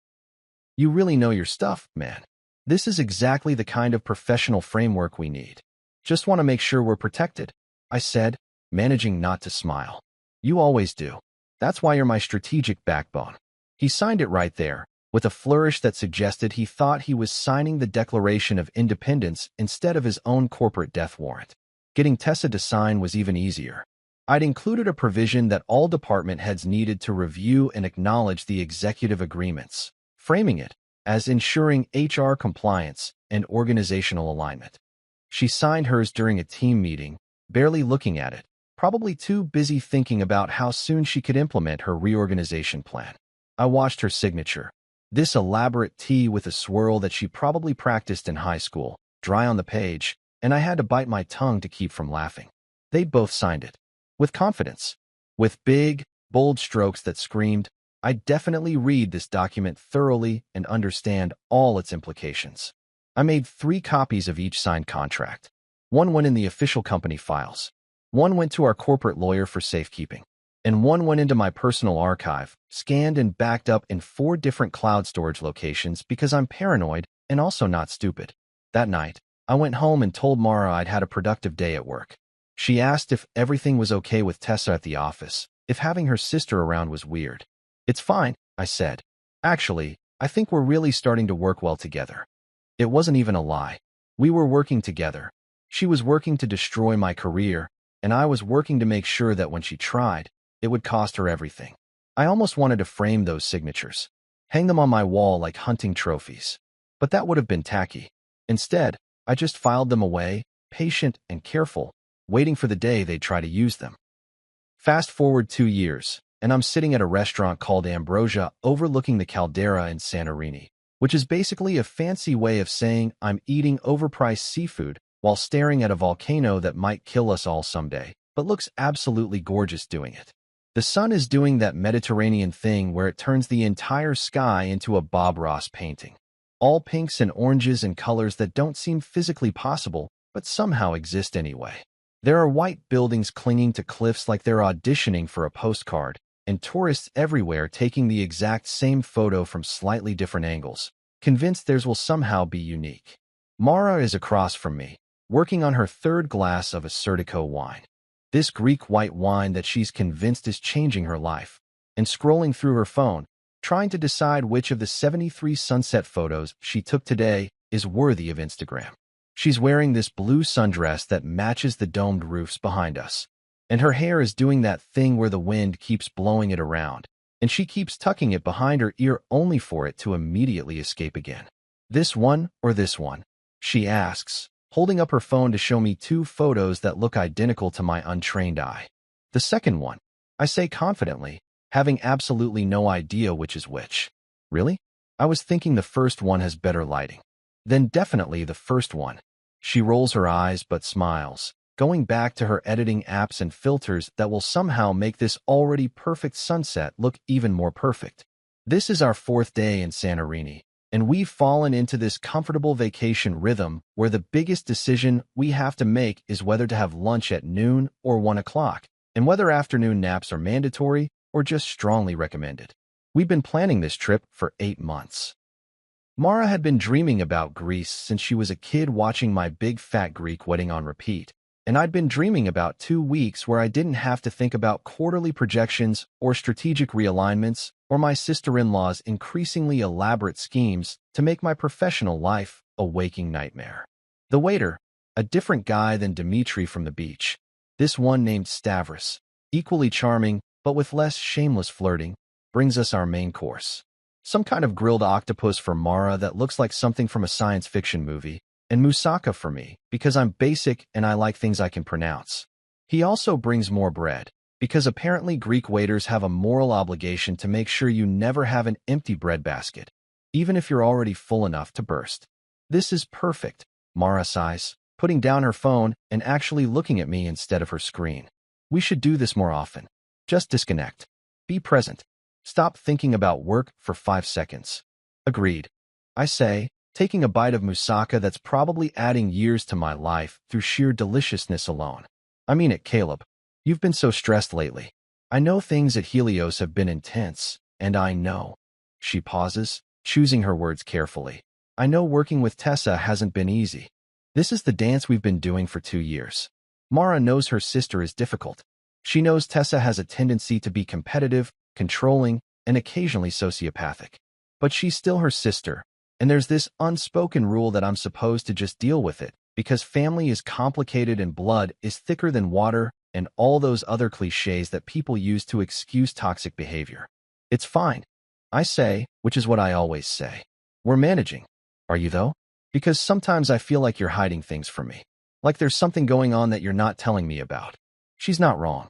Speaker 1: "You really know your stuff, man. This is exactly the kind of professional framework we need. Just want to make sure we're protected," I said, managing not to smile. "You always do. That's why you're my strategic backbone." He signed it right there, with a flourish that suggested he thought he was signing the Declaration of Independence instead of his own corporate death warrant. Getting Tessa to sign was even easier. I'd included a provision that all department heads needed to review and acknowledge the executive agreements, framing it as ensuring HR compliance and organizational alignment. She signed hers during a team meeting, barely looking at it, probably too busy thinking about how soon she could implement her reorganization plan. I watched her signature, this elaborate T with a swirl that she probably practiced in high school, dry on the page, and I had to bite my tongue to keep from laughing. They'd both signed it. With confidence. With big, bold strokes that screamed, "I definitely read this document thoroughly and understand all its implications." I made 3 copies of each signed contract. One went in the official company files. One went to our corporate lawyer for safekeeping. And one went into my personal archive, scanned and backed up in 4 different cloud storage locations because I'm paranoid and also not stupid. That night, I went home and told Mara I'd had a productive day at work. She asked if everything was okay with Tessa at the office, if having her sister around was weird. "It's fine," I said. "Actually, I think we're really starting to work well together." It wasn't even a lie. We were working together. She was working to destroy my career, and I was working to make sure that when she tried, it would cost her everything. I almost wanted to frame those signatures, hang them on my wall like hunting trophies. But that would have been tacky. Instead, I just filed them away, patient and careful, waiting for the day they'd try to use them. Fast forward 2 years, and I'm sitting at a restaurant called Ambrosia overlooking the Caldera in Santorini, which is basically a fancy way of saying I'm eating overpriced seafood while staring at a volcano that might kill us all someday, but looks absolutely gorgeous doing it. The sun is doing that Mediterranean thing where it turns the entire sky into a Bob Ross painting. All pinks and oranges and colors that don't seem physically possible, but somehow exist anyway. There are white buildings clinging to cliffs like they're auditioning for a postcard, and tourists everywhere taking the exact same photo from slightly different angles, convinced theirs will somehow be unique. Mara is across from me, working on her 3rd glass of a Sertico wine. This Greek white wine that she's convinced is changing her life, and scrolling through her phone, trying to decide which of the 73 sunset photos she took today is worthy of Instagram. She's wearing this blue sundress that matches the domed roofs behind us, and her hair is doing that thing where the wind keeps blowing it around, and she keeps tucking it behind her ear only for it to immediately escape again. "This one or this one?" she asks, holding up her phone to show me 2 photos that look identical to my untrained eye. "The second one," I say confidently, having absolutely no idea which is which. "Really? I was thinking the first one has better lighting." "Then definitely the first one." She rolls her eyes but smiles, going back to her editing apps and filters that will somehow make this already perfect sunset look even more perfect. This is our 4th day in Santorini, and we've fallen into this comfortable vacation rhythm where the biggest decision we have to make is whether to have lunch at noon or 1 o'clock, and whether afternoon naps are mandatory or just strongly recommended. We've been planning this trip for 8 months. Mara had been dreaming about Greece since she was a kid watching My Big Fat Greek Wedding on repeat, and I'd been dreaming about 2 weeks where I didn't have to think about quarterly projections or strategic realignments or my sister-in-law's increasingly elaborate schemes to make my professional life a waking nightmare. The waiter, a different guy than Dimitri from the beach, this one named Stavros, equally charming but with less shameless flirting, brings us our main course. Some kind of grilled octopus for Mara that looks like something from a science fiction movie, and moussaka for me, because I'm basic and I like things I can pronounce. He also brings more bread, because apparently Greek waiters have a moral obligation to make sure you never have an empty bread basket, even if you're already full enough to burst. This is perfect, Mara sighs, putting down her phone and actually looking at me instead of her screen. We should do this more often. Just disconnect. Be present. Stop thinking about work for 5 seconds. Agreed. I say, taking a bite of moussaka that's probably adding years to my life through sheer deliciousness alone. I mean it, Caleb. You've been so stressed lately. I know things at Helios have been intense, and I know. She pauses, choosing her words carefully. I know working with Tessa hasn't been easy. This is the dance we've been doing for 2 years. Mara knows her sister is difficult. She knows Tessa has a tendency to be competitive, controlling, and occasionally sociopathic. But she's still her sister, and there's this unspoken rule that I'm supposed to just deal with it, because family is complicated and blood is thicker than water and all those other cliches that people use to excuse toxic behavior. It's fine, I say, which is what I always say. We're managing. Are you though? Because sometimes I feel like you're hiding things from me. Like there's something going on that you're not telling me about. She's not wrong.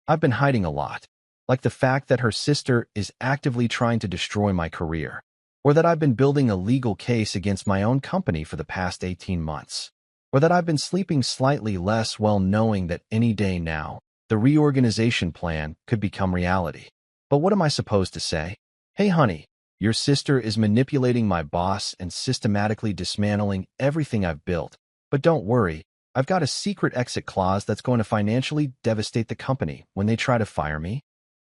Speaker 1: I've been hiding a lot. Like the fact that her sister is actively trying to destroy my career. Or that I've been building a legal case against my own company for the past 18 months. Or that I've been sleeping slightly less well knowing that any day now, the reorganization plan could become reality. But what am I supposed to say? Hey honey, your sister is manipulating my boss and systematically dismantling everything I've built. But don't worry, I've got a secret exit clause that's going to financially devastate the company when they try to fire me.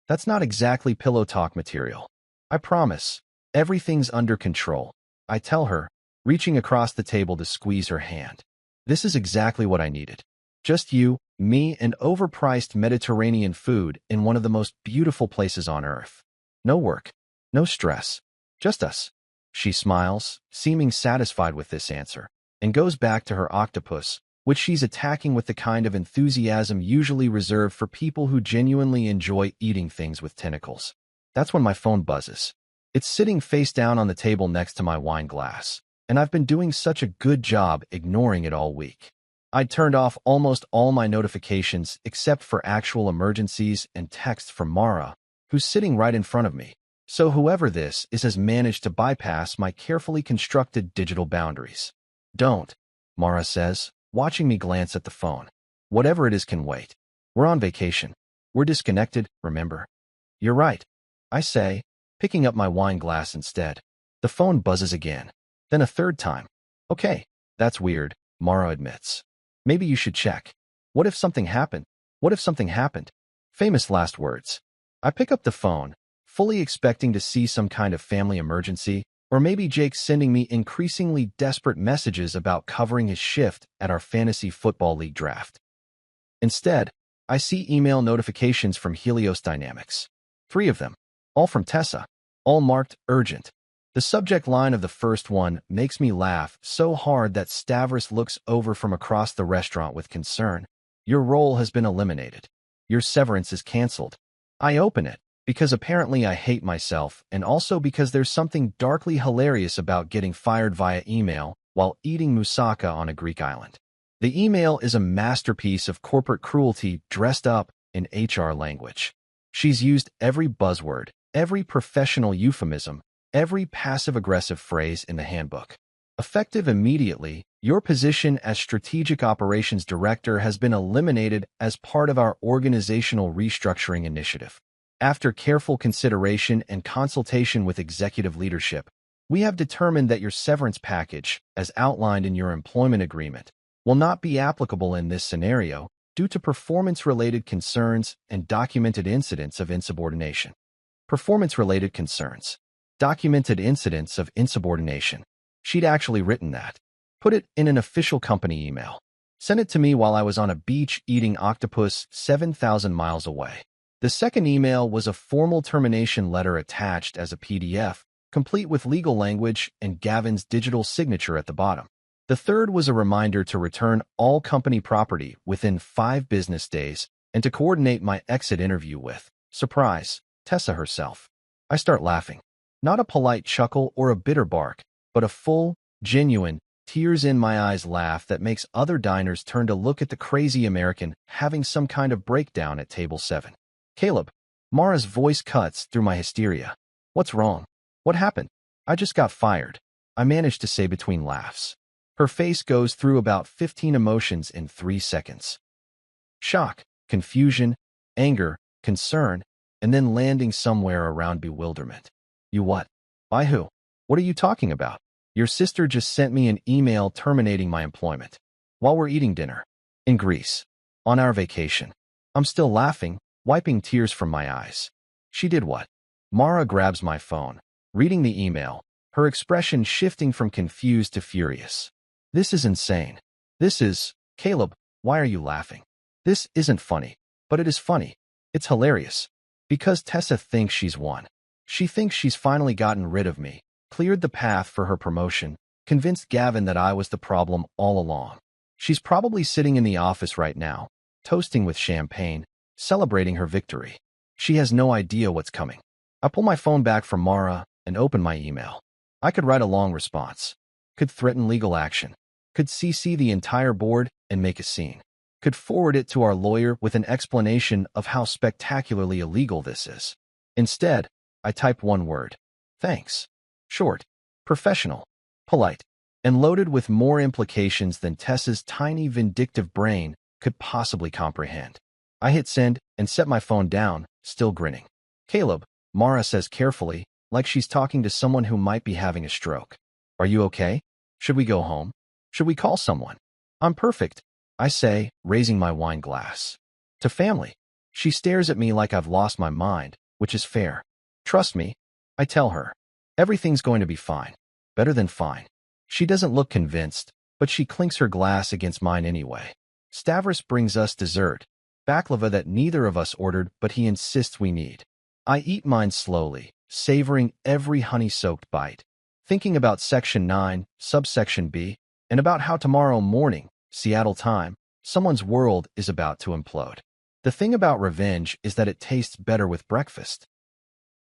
Speaker 1: That's not exactly pillow talk material. I promise. Everything's under control, I tell her, reaching across the table to squeeze her hand. This is exactly what I needed. Just you, me, and overpriced Mediterranean food in one of the most beautiful places on earth. No work, no stress, just us. She smiles, seeming satisfied with this answer, and goes back to her octopus, which she's attacking with the kind of enthusiasm usually reserved for people who genuinely enjoy eating things with tentacles. That's when my phone buzzes. It's sitting face down on the table next to my wine glass, and I've been doing such a good job ignoring it all week. I'd turned off almost all my notifications except for actual emergencies and texts from Mara, who's sitting right in front of me. So whoever this is has managed to bypass my carefully constructed digital boundaries. Don't, Mara says, watching me glance at the phone. Whatever it is can wait. We're on vacation. We're disconnected, remember? You're right, I say, picking up my wine glass instead. The phone buzzes again. Then a third time. Okay, that's weird, Mara admits. Maybe you should check. What if something happened? What if something happened? Famous last words. I pick up the phone, fully expecting to see some kind of family emergency, or maybe Jake's sending me increasingly desperate messages about covering his shift at our fantasy football league draft. Instead, I see email notifications from Helios Dynamics. 3 of them, all from Tessa, all marked urgent. The subject line of the first one makes me laugh so hard that Stavros looks over from across the restaurant with concern. Your role has been eliminated. Your severance is canceled. I open it, because apparently I hate myself, and also because there's something darkly hilarious about getting fired via email while eating moussaka on a Greek island. The email is a masterpiece of corporate cruelty dressed up in HR language. She's used every buzzword, every professional euphemism, every passive-aggressive phrase in the handbook. Effective immediately, your position as Strategic Operations Director has been eliminated as part of our organizational restructuring initiative. After careful consideration and consultation with executive leadership, we have determined that your severance package, as outlined in your employment agreement, will not be applicable in this scenario due to performance-related concerns and documented incidents of insubordination. Performance-related concerns. Documented incidents of insubordination. She'd actually written that. Put it in an official company email. Sent it to me while I was on a beach eating octopus 7,000 miles away. The second email was a formal termination letter attached as a PDF, complete with legal language and Gavin's digital signature at the bottom. The third was a reminder to return all company property within 5 business days and to coordinate my exit interview with, surprise, Tessa herself. I start laughing. Not a polite chuckle or a bitter bark, but a full, genuine, tears-in-my-eyes laugh that makes other diners turn to look at the crazy American having some kind of breakdown at table 7. Caleb, Mara's voice cuts through my hysteria. What's wrong? What happened? I just got fired. I managed to say between laughs. Her face goes through about 15 emotions in 3 seconds. Shock, confusion, anger, concern, and then landing somewhere around bewilderment. You what? By who? What are you talking about? Your sister just sent me an email terminating my employment. While we're eating dinner. In Greece. On our vacation. I'm still laughing, wiping tears from my eyes. She did what? Mara grabs my phone, reading the email, her expression shifting from confused to furious. This is insane. This is... Caleb, why are you laughing? This isn't funny, but it is funny. It's hilarious. Because Tessa thinks she's won. She thinks she's finally gotten rid of me, cleared the path for her promotion, convinced Gavin that I was the problem all along. She's probably sitting in the office right now, toasting with champagne, celebrating her victory. She has no idea what's coming. I pull my phone back from Mara and open my email. I could write a long response, could threaten legal action, could CC the entire board and make a scene, could forward it to our lawyer with an explanation of how spectacularly illegal this is. Instead, I type one word. Thanks. Short, professional, polite, and loaded with more implications than Tessa's tiny vindictive brain could possibly comprehend. I hit send and set my phone down, still grinning. Caleb, Mara says carefully, like she's talking to someone who might be having a stroke. Are you okay? Should we go home? Should we call someone? I'm perfect, I say, raising my wine glass. To family. She stares at me like I've lost my mind, which is fair. Trust me, I tell her. Everything's going to be fine. Better than fine. She doesn't look convinced, but she clinks her glass against mine anyway. Stavros brings us dessert, baklava that neither of us ordered, but he insists we need. I eat mine slowly, savoring every honey-soaked bite, thinking about Section 9, Subsection B, and about how tomorrow morning, Seattle time, someone's world is about to implode. The thing about revenge is that it tastes better with breakfast.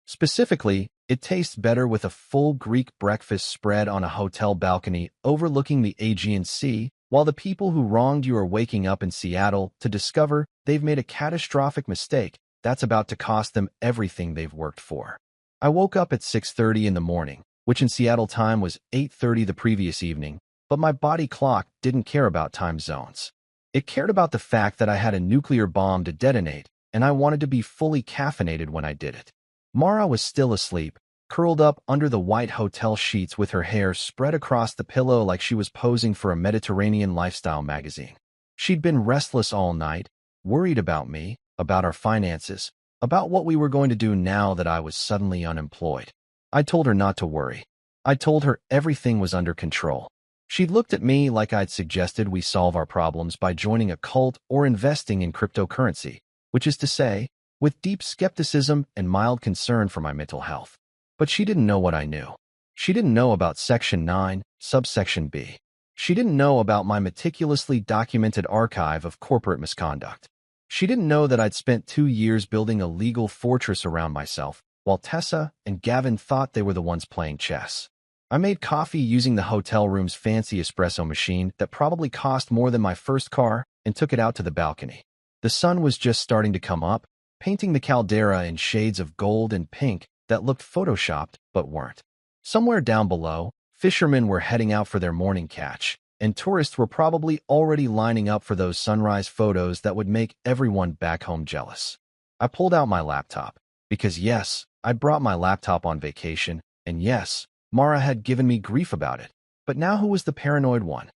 Speaker 1: Specifically, it tastes better with a full Greek breakfast spread on a hotel balcony overlooking the Aegean Sea, while the people who wronged you are waking up in Seattle to discover they've made a catastrophic mistake that's about to cost them everything they've worked for. I woke up at 6:30 in the morning, which in Seattle time was 8:30 the previous evening, but my body clock didn't care about time zones. It cared about the fact that I had a nuclear bomb to detonate, and I wanted to be fully caffeinated when I did it. Mara was still asleep, curled up under the white hotel sheets with her hair spread across the pillow like she was posing for a Mediterranean lifestyle magazine. She'd been restless all night, worried about me, about our finances, about what we were going to do now that I was suddenly unemployed. I told her not to worry. I told her everything was under control. She looked at me like I'd suggested we solve our problems by joining a cult or investing in cryptocurrency, which is to say, with deep skepticism and mild concern for my mental health. But she didn't know what I knew. She didn't know about Section 9, Subsection B. She didn't know about my meticulously documented archive of corporate misconduct. She didn't know that I'd spent 2 years building a legal fortress around myself, while Tessa and Gavin thought they were the ones playing chess. I made coffee using the hotel room's fancy espresso machine that probably cost more than my first car and took it out to the balcony. The sun was just starting to come up, painting the caldera in shades of gold and pink that looked photoshopped but weren't. Somewhere down below, fishermen were heading out for their morning catch, and tourists were probably already lining up for those sunrise photos that would make everyone back home jealous. I pulled out my laptop, because yes, I'd brought my laptop on vacation, and yes, Mara had given me grief about it, but now who was the paranoid one?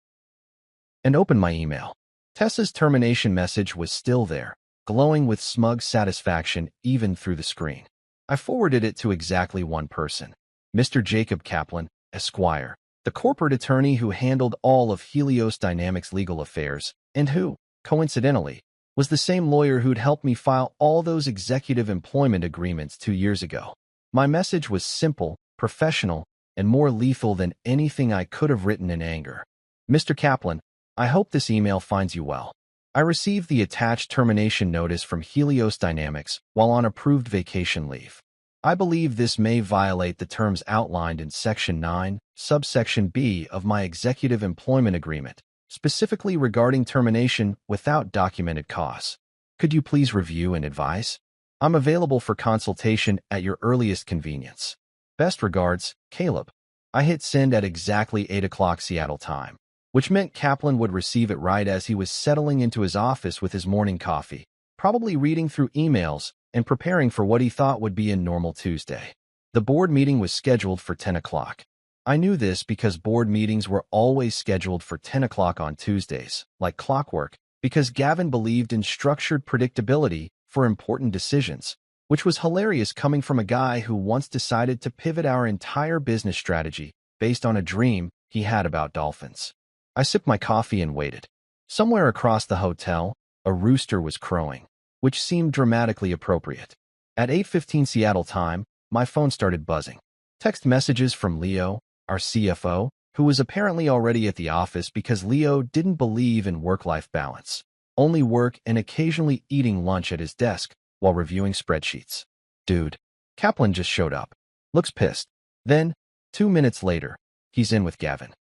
Speaker 1: And opened my email. Tessa's termination message was still there, glowing with smug satisfaction even through the screen. I forwarded it to exactly one person, Mr. Jacob Kaplan, Esquire, the corporate attorney who handled all of Helios Dynamics' legal affairs, and who, coincidentally, was the same lawyer who'd helped me file all those executive employment agreements 2 years ago. My message was simple, professional, and more lethal than anything I could have written in anger. Mr. Kaplan, I hope this email finds you well. I received the attached termination notice from Helios Dynamics while on approved vacation leave. I believe this may violate the terms outlined in Section 9, Subsection B of my executive employment agreement, specifically regarding termination without documented cause. Could you please review and advise? I'm available for consultation at your earliest convenience. Best regards, Caleb. I hit send at exactly 8 o'clock Seattle time, which meant Kaplan would receive it right as he was settling into his office with his morning coffee, probably reading through emails and preparing for what he thought would be a normal Tuesday. The board meeting was scheduled for 10 o'clock. I knew this because board meetings were always scheduled for 10 o'clock on Tuesdays, like clockwork, because Gavin believed in structured predictability for important decisions, which was hilarious coming from a guy who once decided to pivot our entire business strategy based on a dream he had about dolphins. I sipped my coffee and waited. Somewhere across the hotel, a rooster was crowing, which seemed dramatically appropriate. At 8:15 Seattle time, my phone started buzzing. Text messages from Leo, our CFO, who was apparently already at the office because Leo didn't believe in work-life balance, only work and occasionally eating lunch at his desk while reviewing spreadsheets. Dude, Kaplan just showed up. Looks pissed. Then, 2 minutes later, he's in with Gavin.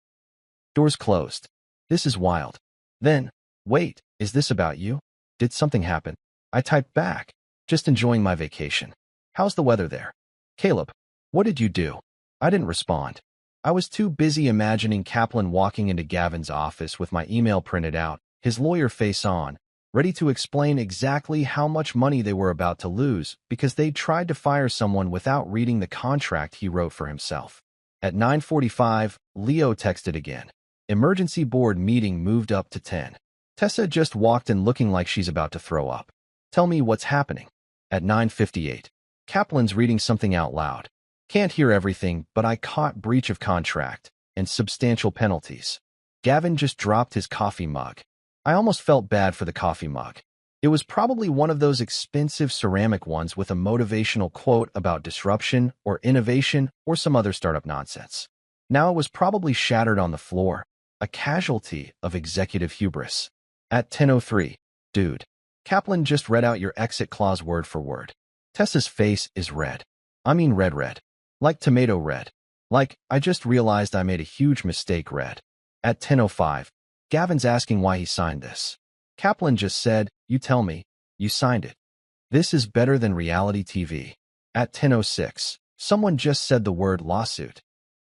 Speaker 1: Doors closed. This is wild. Then, wait, is this about you? Did something happen? I typed back, just enjoying my vacation. How's the weather there? Caleb, what did you do? I didn't respond. I was too busy imagining Kaplan walking into Gavin's office with my email printed out, his lawyer face on, ready to explain exactly how much money they were about to lose because they tried to fire someone without reading the contract he wrote for himself. At 9:45, Leo texted again. Emergency board meeting moved up to 10. Tessa just walked in looking like she's about to throw up. Tell me what's happening. At 9:58, Kaplan's reading something out loud. Can't hear everything, but I caught breach of contract and substantial penalties. Gavin just dropped his coffee mug. I almost felt bad for the coffee mug. It was probably one of those expensive ceramic ones with a motivational quote about disruption or innovation or some other startup nonsense. Now it was probably shattered on the floor, a casualty of executive hubris. At 10:03, dude, Kaplan just read out your exit clause word for word. Tessa's face is red. I mean red. Like tomato red. Like, I just realized I made a huge mistake red. At 10:05, Gavin's asking why he signed this. Kaplan just said, you tell me, you signed it. This is better than reality TV. At 10:06, someone just said the word lawsuit.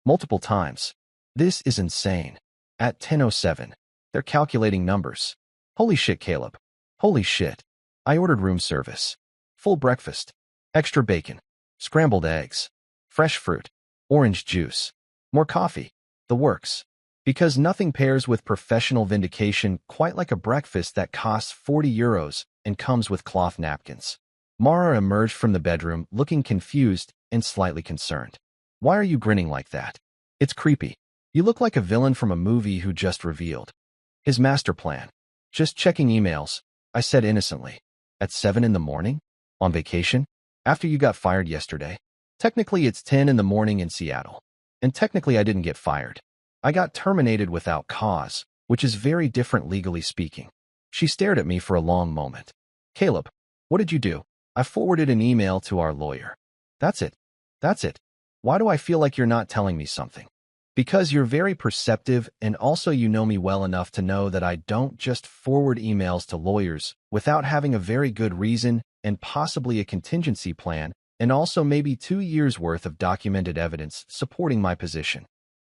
Speaker 1: Multiple times. This is insane. At 10:07, they're calculating numbers. Holy shit, Caleb. Holy shit. I ordered room service. Full breakfast. Extra bacon. Scrambled eggs. Fresh fruit. Orange juice. More coffee. The works. Because nothing pairs with professional vindication quite like a breakfast that costs 40 euros and comes with cloth napkins. Mara emerged from the bedroom looking confused and slightly concerned. Why are you grinning like that? It's creepy. You look like a villain from a movie who just revealed his master plan. Just checking emails, I said innocently. At 7 in the morning? On vacation? After you got fired yesterday? Technically, it's 10 in the morning in Seattle. And technically, I didn't get fired. I got terminated without cause, which is very different legally speaking. She stared at me for a long moment. Caleb, what did you do? I forwarded an email to our lawyer. That's it. That's it. Why do I feel like you're not telling me something? Because you're very perceptive and also you know me well enough to know that I don't just forward emails to lawyers without having a very good reason and possibly a contingency plan and also maybe 2 years' worth of documented evidence supporting my position.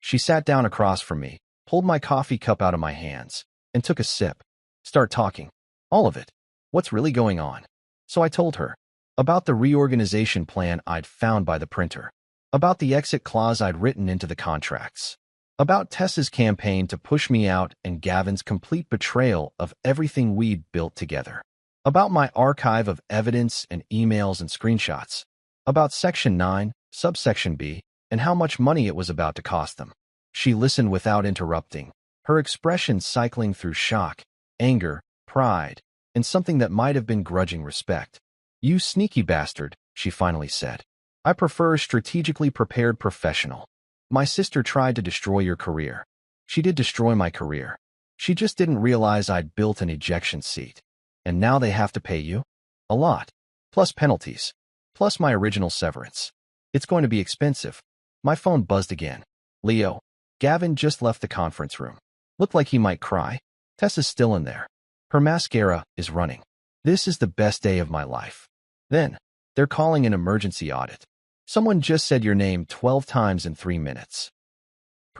Speaker 1: She sat down across from me, pulled my coffee cup out of my hands, and took a sip. Start talking. All of it. What's really going on? So I told her about the reorganization plan I'd found by the printer, about the exit clause I'd written into the contracts, about Tessa's campaign to push me out and Gavin's complete betrayal of everything we'd built together, about my archive of evidence and emails and screenshots, about Section 9, Subsection B, and how much money it was about to cost them. She listened without interrupting, her expression cycling through shock, anger, pride, and something that might have been grudging respect. You sneaky bastard, she finally said. I prefer a strategically prepared professional. My sister tried to destroy your career. She did destroy my career. She just didn't realize I'd built an ejection seat. And now they have to pay you? A lot. Plus penalties. Plus my original severance. It's going to be expensive. My phone buzzed again. Leo. Gavin just left the conference room. Looked like he might cry. Tessa's still in there. Her mascara is running. This is the best day of my life. Then, they're calling an emergency audit. Someone just said your name 12 times in 3 minutes.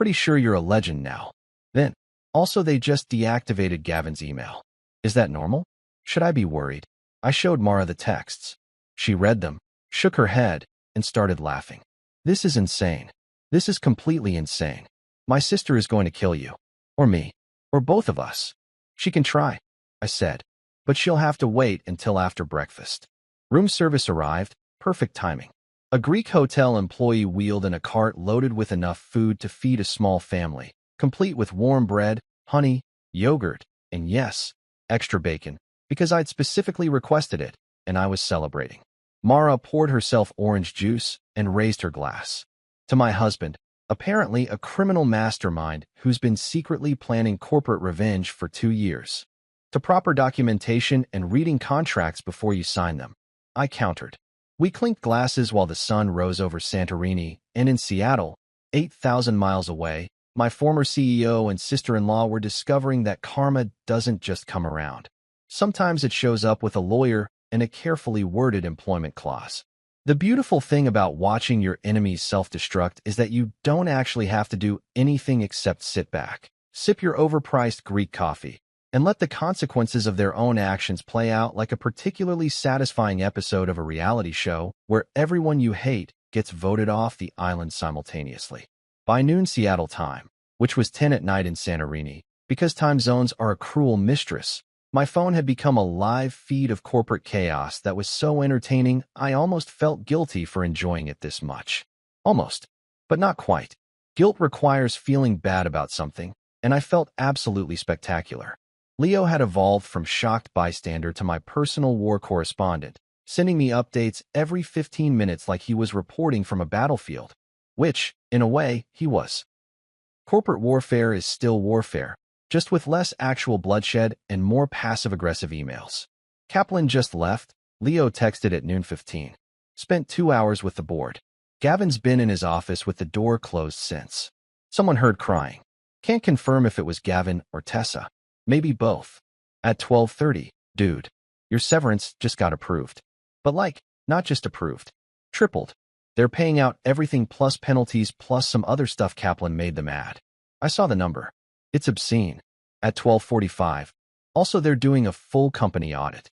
Speaker 1: Pretty sure you're a legend now. Then, also they just deactivated Gavin's email. Is that normal? Should I be worried? I showed Mara the texts. She read them, shook her head, and started laughing. This is insane. This is completely insane. My sister is going to kill you. Or me. Or both of us. She can try, I said. But she'll have to wait until after breakfast. Room service arrived, perfect timing. A Greek hotel employee wheeled in a cart loaded with enough food to feed a small family, complete with warm bread, honey, yogurt, and yes, extra bacon, because I'd specifically requested it, and I was celebrating. Mara poured herself orange juice and raised her glass. To my husband, apparently a criminal mastermind who's been secretly planning corporate revenge for 2 years. To proper documentation and reading contracts before you sign them, I countered. We clinked glasses while the sun rose over Santorini, and in Seattle, 8,000 miles away, my former CEO and sister-in-law were discovering that karma doesn't just come around. Sometimes it shows up with a lawyer and a carefully worded employment clause. The beautiful thing about watching your enemies self-destruct is that you don't actually have to do anything except sit back, sip your overpriced Greek coffee, and let the consequences of their own actions play out like a particularly satisfying episode of a reality show where everyone you hate gets voted off the island simultaneously. By noon Seattle time, which was 10 at night in Santorini, because time zones are a cruel mistress, my phone had become a live feed of corporate chaos that was so entertaining I almost felt guilty for enjoying it this much. Almost, but not quite. Guilt requires feeling bad about something, and I felt absolutely spectacular. Leo had evolved from shocked bystander to my personal war correspondent, sending me updates every 15 minutes like he was reporting from a battlefield, which, in a way, he was. Corporate warfare is still warfare, just with less actual bloodshed and more passive-aggressive emails. Kaplan just left. Leo texted at noon 15. Spent 2 hours with the board. Gavin's been in his office with the door closed since. Someone heard crying. Can't confirm if it was Gavin or Tessa. Maybe both. At 12:30, dude, your severance just got approved. But not just approved. Tripled. They're paying out everything plus penalties plus some other stuff Kaplan made them add. I saw the number. It's obscene. At 12:45. Also, they're doing a full company audit.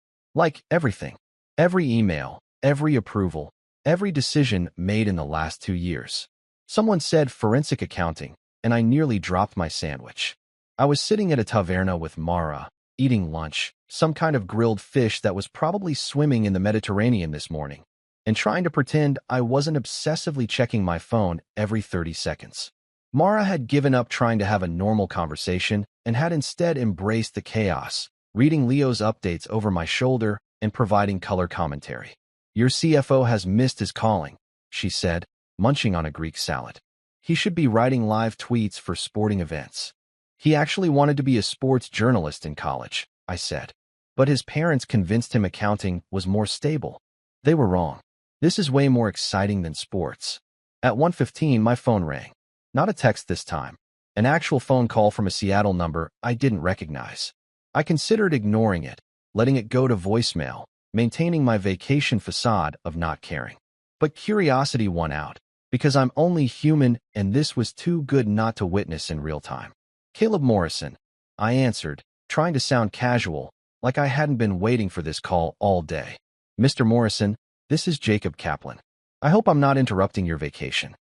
Speaker 1: Everything. Every email, every approval, every decision made in the last 2 years. Someone said forensic accounting, and I nearly dropped my sandwich. I was sitting at a taverna with Mara, eating lunch, some kind of grilled fish that was probably swimming in the Mediterranean this morning, and trying to pretend I wasn't obsessively checking my phone every 30 seconds. Mara had given up trying to have a normal conversation and had instead embraced the chaos, reading Leo's updates over my shoulder and providing color commentary. Your CFO has missed his calling, she said, munching on a Greek salad. He should be writing live tweets for sporting events. He actually wanted to be a sports journalist in college, I said. But his parents convinced him accounting was more stable. They were wrong. This is way more exciting than sports. At 1:15, my phone rang. Not a text this time. An actual phone call from a Seattle number I didn't recognize. I considered ignoring it, letting it go to voicemail, maintaining my vacation facade of not caring. But curiosity won out, because I'm only human and this was too good not to witness in real time. Caleb Morrison, I answered, trying to sound casual, like I hadn't been waiting for this call all day. Mr. Morrison, this is Jacob Kaplan. I hope I'm not interrupting your vacation.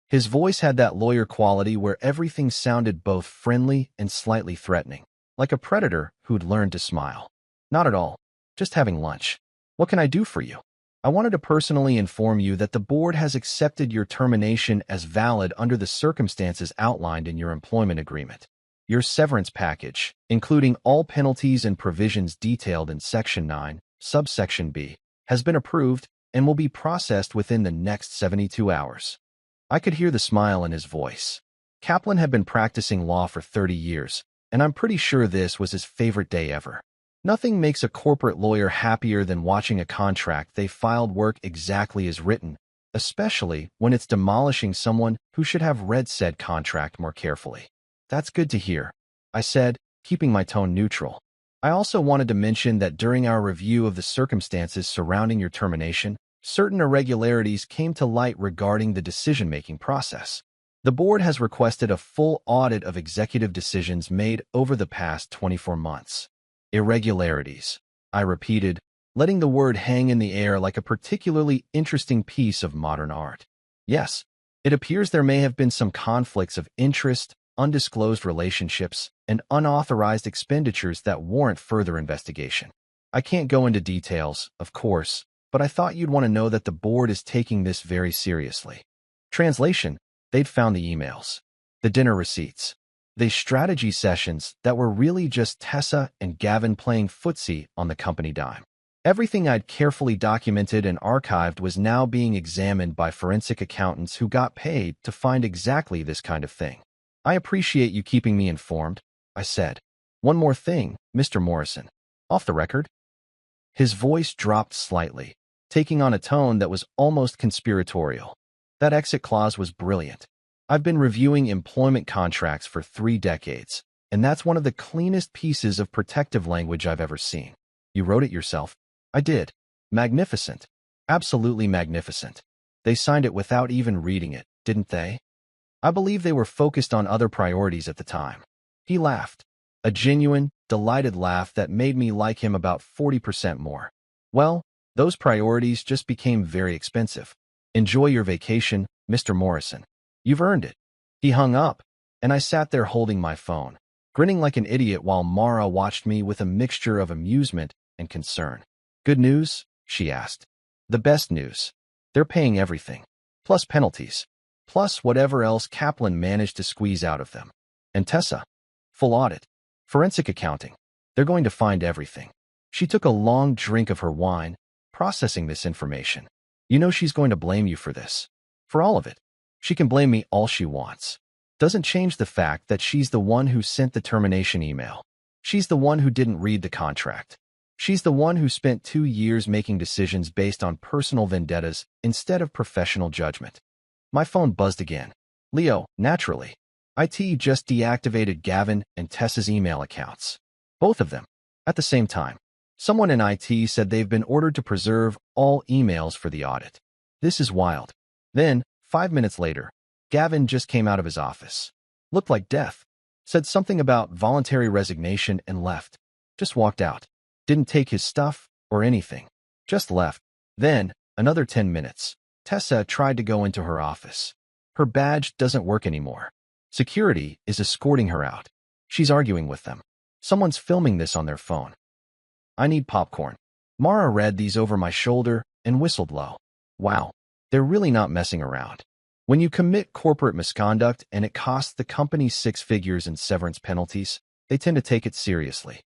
Speaker 1: His voice had that lawyer quality where everything sounded both friendly and slightly threatening, like a predator who'd learned to smile. Not at all. Just having lunch. What can I do for you? I wanted to personally inform you that the board has accepted your termination as valid under the circumstances outlined in your employment agreement. Your severance package, including all penalties and provisions detailed in Section 9, subsection B, has been approved and will be processed within the next 72 hours. I could hear the smile in his voice. Kaplan had been practicing law for 30 years, and I'm pretty sure this was his favorite day ever. Nothing makes a corporate lawyer happier than watching a contract they filed work exactly as written, especially when it's demolishing someone who should have read said contract more carefully. That's good to hear, I said, keeping my tone neutral. I also wanted to mention that during our review of the circumstances surrounding your termination, certain irregularities came to light regarding the decision-making process. The board has requested a full audit of executive decisions made over the past 24 months. Irregularities, I repeated, letting the word hang in the air like a particularly interesting piece of modern art. Yes, it appears there may have been some conflicts of interest, undisclosed relationships, and unauthorized expenditures that warrant further investigation. I can't go into details, of course, but I thought you'd want to know that the board is taking this very seriously. Translation: they'd found the emails, the dinner receipts, the strategy sessions that were really just Tessa and Gavin playing footsie on the company dime. Everything I'd carefully documented and archived was now being examined by forensic accountants who got paid to find exactly this kind of thing. I appreciate you keeping me informed, I said. One more thing, Mr. Morrison. Off the record? His voice dropped slightly, taking on a tone that was almost conspiratorial. That exit clause was brilliant. I've been reviewing employment contracts for 3 decades, and that's one of the cleanest pieces of protective language I've ever seen. You wrote it yourself? I did. Magnificent. Absolutely magnificent. They signed it without even reading it, didn't they? I believe they were focused on other priorities at the time. He laughed. A genuine, delighted laugh that made me like him about 40% more. Well, those priorities just became very expensive. Enjoy your vacation, Mr. Morrison. You've earned it. He hung up, and I sat there holding my phone, grinning like an idiot while Mara watched me with a mixture of amusement and concern. Good news? She asked. The best news. They're paying everything, plus penalties, plus whatever else Kaplan managed to squeeze out of them. And Tessa? Full audit. Forensic accounting. They're going to find everything. She took a long drink of her wine, processing this information. You know she's going to blame you for this. For all of it. She can blame me all she wants. Doesn't change the fact that she's the one who sent the termination email. She's the one who didn't read the contract. She's the one who spent 2 years making decisions based on personal vendettas instead of professional judgment. My phone buzzed again. Leo, naturally. IT just deactivated Gavin and Tessa's email accounts. Both of them. At the same time. Someone in IT said they've been ordered to preserve all emails for the audit. This is wild. Then, 5 minutes later, Gavin just came out of his office. Looked like death. Said something about voluntary resignation and left. Just walked out. Didn't take his stuff or anything. Just left. Then, another 10 minutes. Tessa tried to go into her office. Her badge doesn't work anymore. Security is escorting her out. She's arguing with them. Someone's filming this on their phone. I need popcorn. Mara read these over my shoulder and whistled low. Wow, they're really not messing around. When you commit corporate misconduct and it costs the company 6 figures in severance penalties, they tend to take it seriously.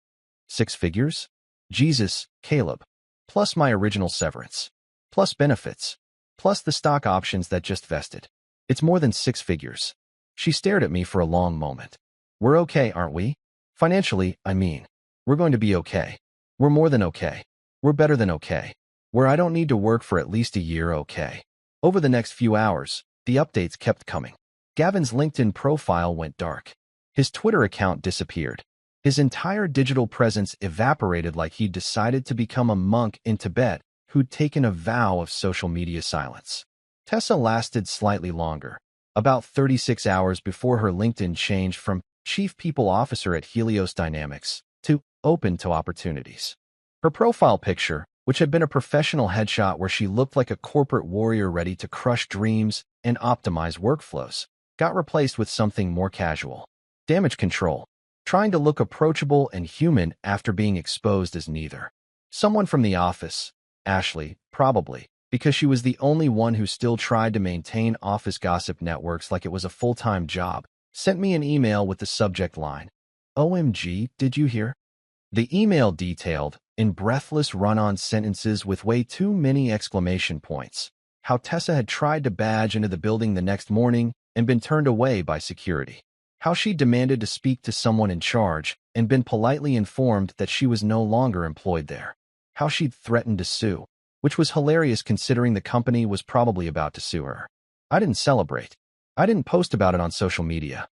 Speaker 1: 6 figures? Jesus, Caleb. Plus my original severance. Plus benefits. Plus the stock options that just vested. It's more than 6 figures. She stared at me for a long moment. We're okay, aren't we? Financially, I mean. We're going to be okay. We're more than okay. We're better than okay. Where I don't need to work for at least a year, okay. Over the next few hours, the updates kept coming. Gavin's LinkedIn profile went dark. His Twitter account disappeared. His entire digital presence evaporated like he'd decided to become a monk in Tibet who'd taken a vow of social media silence. Tessa lasted slightly longer, about 36 hours before her LinkedIn changed from Chief People Officer at Helios Dynamics to Open to Opportunities. Her profile picture, which had been a professional headshot where she looked like a corporate warrior ready to crush dreams and optimize workflows, got replaced with something more casual. Damage control, trying to look approachable and human after being exposed as neither. Someone from the office, Ashley, probably, because she was the only one who still tried to maintain office gossip networks like it was a full-time job, sent me an email with the subject line, OMG, did you hear? The email detailed, in breathless run-on sentences with way too many exclamation points, how Tessa had tried to badge into the building the next morning and been turned away by security. How she demanded to speak to someone in charge and been politely informed that she was no longer employed there. How she'd threatened to sue, which was hilarious considering the company was probably about to sue her. I didn't celebrate. I didn't post about it on social media.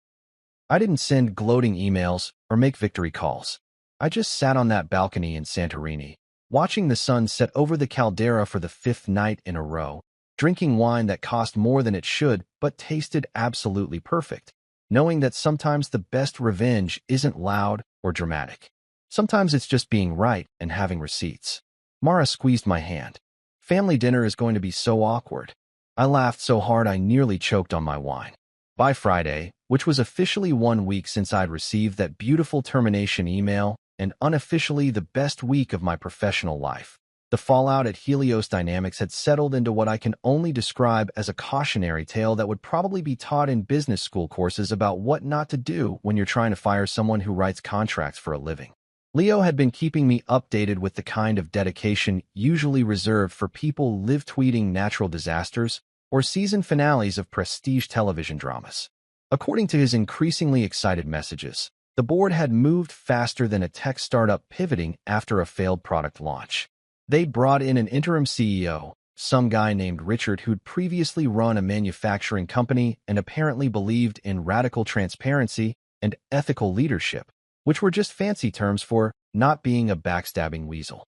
Speaker 1: I didn't send gloating emails or make victory calls. I just sat on that balcony in Santorini, watching the sun set over the caldera for the 5th night in a row, drinking wine that cost more than it should but tasted absolutely perfect, knowing that sometimes the best revenge isn't loud or dramatic. Sometimes it's just being right and having receipts. Mara squeezed my hand. Family dinner is going to be so awkward. I laughed so hard I nearly choked on my wine. By Friday, which was officially 1 week since I'd received that beautiful termination email and unofficially the best week of my professional life, the fallout at Helios Dynamics had settled into what I can only describe as a cautionary tale that would probably be taught in business school courses about what not to do when you're trying to fire someone who writes contracts for a living. Leo had been keeping me updated with the kind of dedication usually reserved for people live tweeting natural disasters or season finales of prestige television dramas. According to his increasingly excited messages, the board had moved faster than a tech startup pivoting after a failed product launch. They'd brought in an interim CEO, some guy named Richard who'd previously run a manufacturing company and apparently believed in radical transparency and ethical leadership, which were just fancy terms for not being a backstabbing weasel.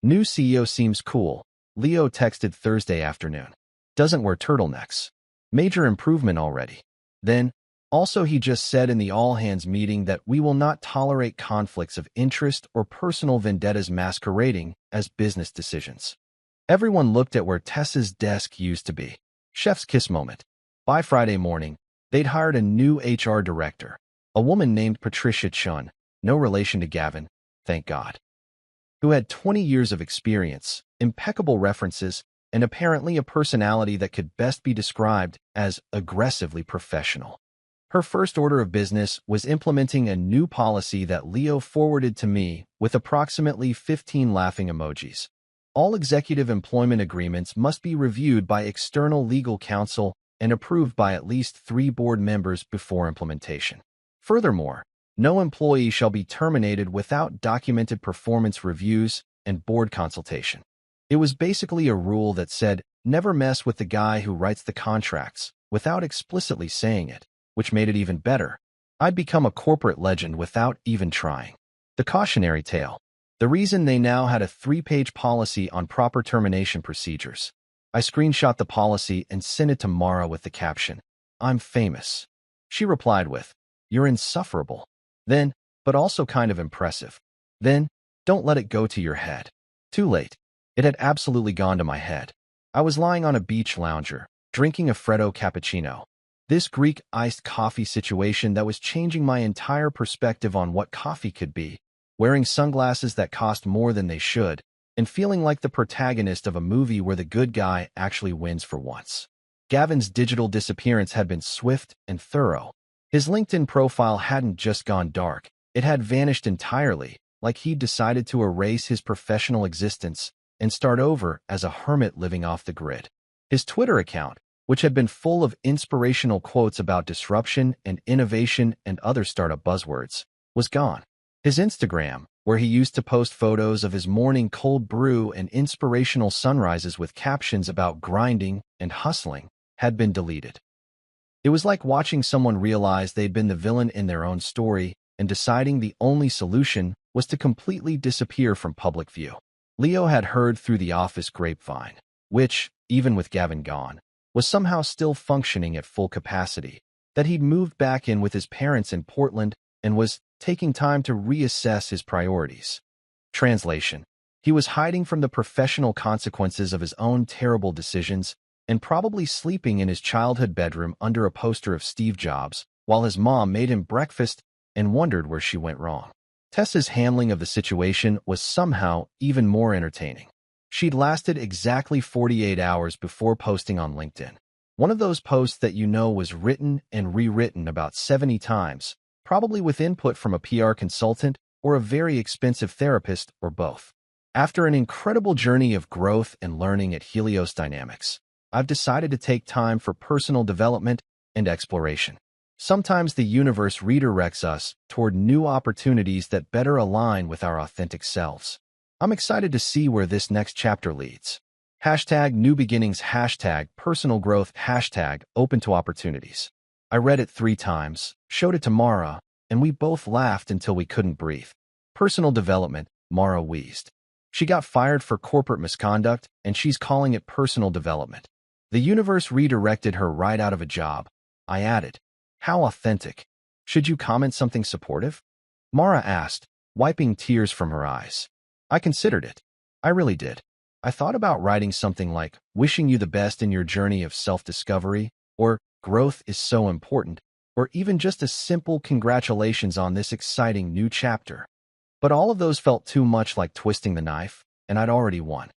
Speaker 1: New CEO seems cool, Leo texted Thursday afternoon. Doesn't wear turtlenecks. Major improvement already. Then, also he just said in the all-hands meeting that we will not tolerate conflicts of interest or personal vendettas masquerading as business decisions. Everyone looked at where Tessa's desk used to be. Chef's kiss moment. By Friday morning, they'd hired a new HR director, a woman named Patricia Chun, no relation to Gavin, thank God, who had 20 years of experience, impeccable references, and apparently a personality that could best be described as aggressively professional. Her first order of business was implementing a new policy that Leo forwarded to me with approximately 15 laughing emojis. All executive employment agreements must be reviewed by external legal counsel and approved by at least 3 board members before implementation. Furthermore, no employee shall be terminated without documented performance reviews and board consultation. It was basically a rule that said, never mess with the guy who writes the contracts, without explicitly saying it, which made it even better. I'd become a corporate legend without even trying. The cautionary tale. The reason they now had a 3-page policy on proper termination procedures. I screenshot the policy and sent it to Mara with the caption, "I'm famous." She replied with, "You're insufferable." Then, but also kind of impressive. Then, don't let it go to your head. Too late. It had absolutely gone to my head. I was lying on a beach lounger, drinking a Freddo cappuccino. This Greek iced coffee situation that was changing my entire perspective on what coffee could be, wearing sunglasses that cost more than they should, and feeling like the protagonist of a movie where the good guy actually wins for once. Gavin's digital disappearance had been swift and thorough. His LinkedIn profile hadn't just gone dark, it had vanished entirely, like he'd decided to erase his professional existence and start over as a hermit living off the grid. His Twitter account, which had been full of inspirational quotes about disruption and innovation and other startup buzzwords, was gone. His Instagram, where he used to post photos of his morning cold brew and inspirational sunrises with captions about grinding and hustling, had been deleted. It was like watching someone realize they'd been the villain in their own story and deciding the only solution was to completely disappear from public view. Leo had heard through the office grapevine, which, even with Gavin gone, was somehow still functioning at full capacity, that he'd moved back in with his parents in Portland and was taking time to reassess his priorities. Translation. He was hiding from the professional consequences of his own terrible decisions and probably sleeping in his childhood bedroom under a poster of Steve Jobs while his mom made him breakfast and wondered where she went wrong. Tessa's handling of the situation was somehow even more entertaining. She'd lasted exactly 48 hours before posting on LinkedIn. One of those posts that you know was written and rewritten about 70 times, probably with input from a PR consultant or a very expensive therapist or both. After an incredible journey of growth and learning at Helios Dynamics, I've decided to take time for personal development and exploration. Sometimes the universe redirects us toward new opportunities that better align with our authentic selves. I'm excited to see where this next chapter leads. #new beginnings, #personal growth, #open to opportunities. I read it 3 times, showed it to Mara, and we both laughed until we couldn't breathe. Personal development, Mara wheezed. She got fired for corporate misconduct, and she's calling it personal development. The universe redirected her right out of a job. I added, how authentic. Should you comment something supportive? Mara asked, wiping tears from her eyes. I considered it. I really did. I thought about writing something like, wishing you the best in your journey of self-discovery, or growth is so important, or even just a simple congratulations on this exciting new chapter. But all of those felt too much like twisting the knife, and I'd already won.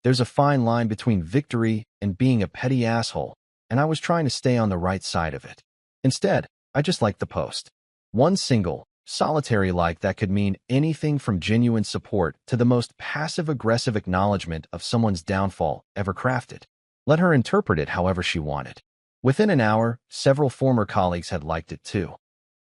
Speaker 1: There's a fine line between victory and being a petty asshole, and I was trying to stay on the right side of it. Instead, I just liked the post. One single, solitary like that could mean anything from genuine support to the most passive-aggressive acknowledgement of someone's downfall ever crafted. Let her interpret it however she wanted. Within an hour, several former colleagues had liked it too.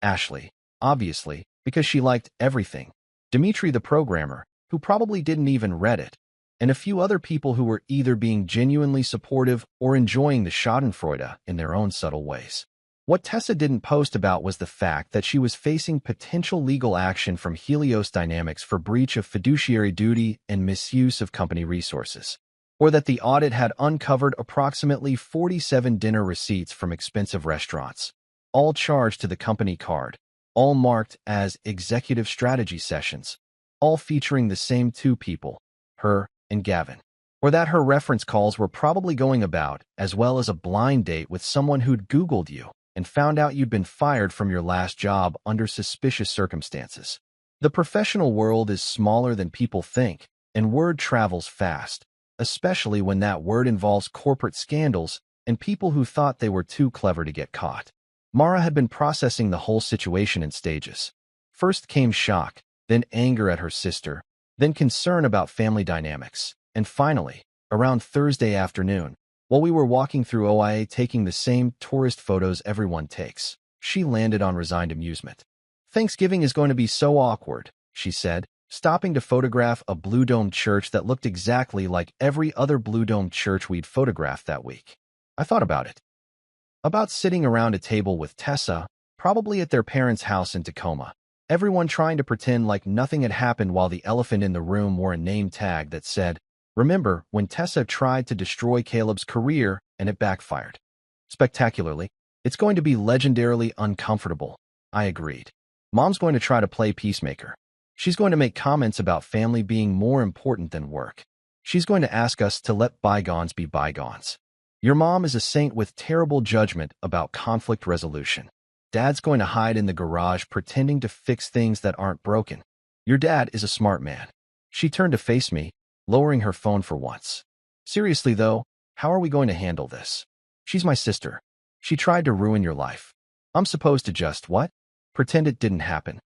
Speaker 1: Ashley, obviously, because she liked everything. Dimitri the programmer, who probably didn't even read it. And a few other people who were either being genuinely supportive or enjoying the schadenfreude in their own subtle ways. What Tessa didn't post about was the fact that she was facing potential legal action from Helios Dynamics for breach of fiduciary duty and misuse of company resources, or that the audit had uncovered approximately 47 dinner receipts from expensive restaurants, all charged to the company card, all marked as executive strategy sessions, all featuring the same two people, her and Gavin. Or that her reference calls were probably going about, as well as a blind date with someone who'd Googled you and found out you'd been fired from your last job under suspicious circumstances. The professional world is smaller than people think, and word travels fast, especially when that word involves corporate scandals and people who thought they were too clever to get caught. Mara had been processing the whole situation in stages. First came shock, then anger at her sister, then concern about family dynamics, and finally, around Thursday afternoon, while we were walking through OIA taking the same tourist photos everyone takes, she landed on resigned amusement. Thanksgiving is going to be so awkward, she said, stopping to photograph a blue-domed church that looked exactly like every other blue-domed church we'd photographed that week. I thought about it. About sitting around a table with Tessa, probably at their parents' house in Tacoma, everyone trying to pretend like nothing had happened while the elephant in the room wore a name tag that said, "Remember when Tessa tried to destroy Caleb's career and it backfired?" Spectacularly, it's going to be legendarily uncomfortable, I agreed. Mom's going to try to play peacemaker. She's going to make comments about family being more important than work. She's going to ask us to let bygones be bygones. Your mom is a saint with terrible judgment about conflict resolution. Dad's going to hide in the garage pretending to fix things that aren't broken. Your dad is a smart man. She turned to face me, lowering her phone for once. Seriously though, how are we going to handle this? She's my sister. She tried to ruin your life. I'm supposed to just, what? Pretend it didn't happen.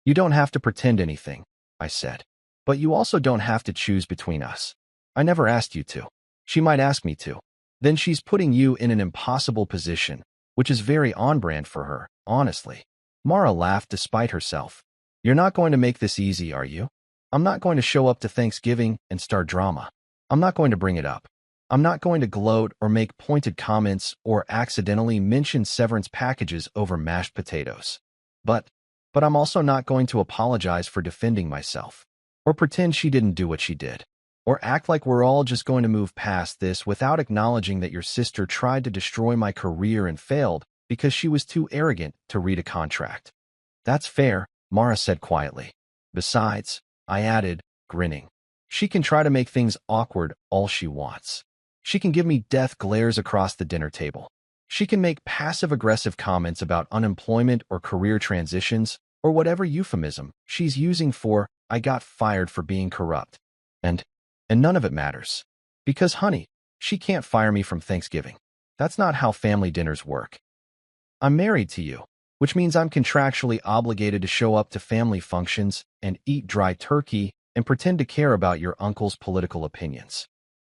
Speaker 1: You don't have to pretend anything, I said. But you also don't have to choose between us. I never asked you to. She might ask me to. Then she's putting you in an impossible position, which is very on-brand for her, honestly. Mara laughed despite herself. You're not going to make this easy, are you? I'm not going to show up to Thanksgiving and start drama. I'm not going to bring it up. I'm not going to gloat or make pointed comments or accidentally mention Severance packages over mashed potatoes. But I'm also not going to apologize for defending myself, or pretend she didn't do what she did, or act like we're all just going to move past this without acknowledging that your sister tried to destroy my career and failed because she was too arrogant to read a contract. That's fair, Mara said quietly. Besides, I added, grinning, she can try to make things awkward all she wants. She can give me death glares across the dinner table. She can make passive-aggressive comments about unemployment or career transitions or whatever euphemism she's using for, I got fired for being corrupt. And none of it matters. Because, honey, she can't fire me from Thanksgiving. That's not how family dinners work. I'm married to you, which means I'm contractually obligated to show up to family functions and eat dry turkey and pretend to care about your uncle's political opinions.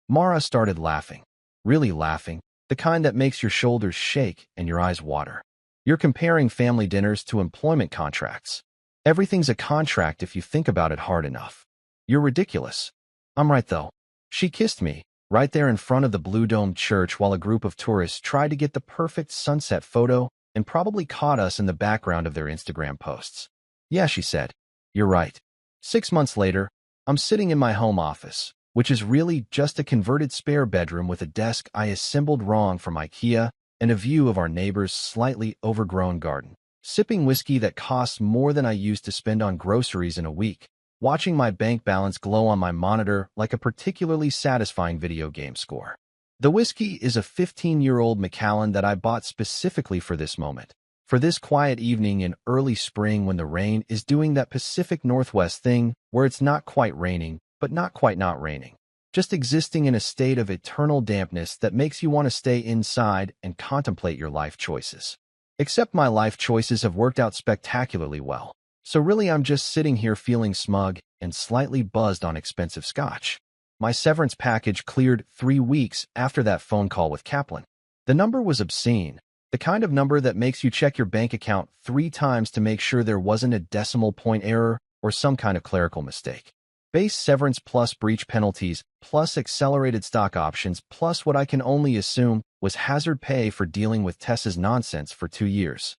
Speaker 1: Mara started laughing, really laughing, the kind that makes your shoulders shake and your eyes water. You're comparing family dinners to employment contracts. Everything's a contract if you think about it hard enough. You're ridiculous. I'm right though. She kissed me, right there in front of the Blue Dome Church while a group of tourists tried to get the perfect sunset photo and probably caught us in the background of their Instagram posts. Yeah, she said. You're right. 6 months later, I'm sitting in my home office, which is really just a converted spare bedroom with a desk I assembled wrong from IKEA and a view of our neighbor's slightly overgrown garden. Sipping whiskey that costs more than I used to spend on groceries in a week, watching my bank balance glow on my monitor like a particularly satisfying video game score. The whiskey is a 15-year-old Macallan that I bought specifically for this moment. For this quiet evening in early spring when the rain is doing that Pacific Northwest thing where it's not quite raining, but not quite not raining. Just existing in a state of eternal dampness that makes you want to stay inside and contemplate your life choices. Except my life choices have worked out spectacularly well. So really I'm just sitting here feeling smug and slightly buzzed on expensive scotch. My severance package cleared 3 weeks after that phone call with Kaplan. The number was obscene. The kind of number that makes you check your bank account 3 times to make sure there wasn't a decimal point error or some kind of clerical mistake. Base severance plus breach penalties, plus accelerated stock options, plus what I can only assume was hazard pay for dealing with Tessa's nonsense for 2 years.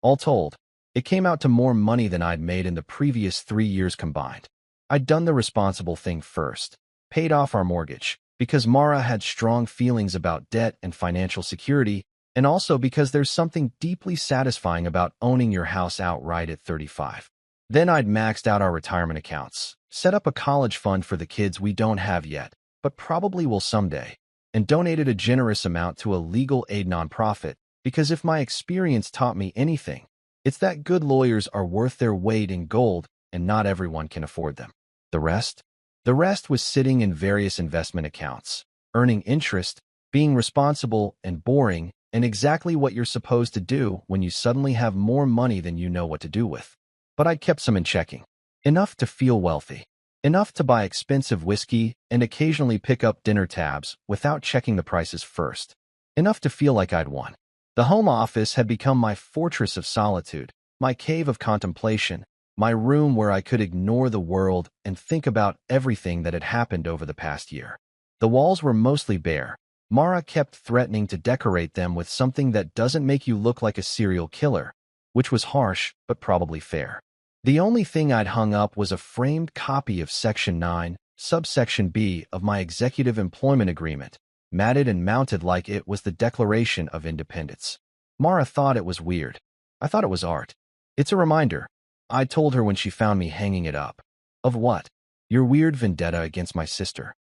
Speaker 1: All told, it came out to more money than I'd made in the previous 3 years combined. I'd done the responsible thing first, paid off our mortgage, because Mara had strong feelings about debt and financial security, and also because there's something deeply satisfying about owning your house outright at 35. Then I'd maxed out our retirement accounts, set up a college fund for the kids we don't have yet, but probably will someday, and donated a generous amount to a legal aid nonprofit, because if my experience taught me anything, it's that good lawyers are worth their weight in gold and not everyone can afford them. The rest? The rest was sitting in various investment accounts, earning interest, being responsible and boring, and exactly what you're supposed to do when you suddenly have more money than you know what to do with. But I'd kept some in checking. Enough to feel wealthy. Enough to buy expensive whiskey and occasionally pick up dinner tabs without checking the prices first. Enough to feel like I'd won. The home office had become my fortress of solitude, my cave of contemplation, my room where I could ignore the world and think about everything that had happened over the past year. The walls were mostly bare. Mara kept threatening to decorate them with something that doesn't make you look like a serial killer, which was harsh but probably fair. The only thing I'd hung up was a framed copy of Section 9, Subsection B of my Executive Employment Agreement, matted and mounted like it was the Declaration of Independence. Mara thought it was weird. I thought it was art. It's a reminder, I told her when she found me hanging it up. Of what? Your weird vendetta against my sister.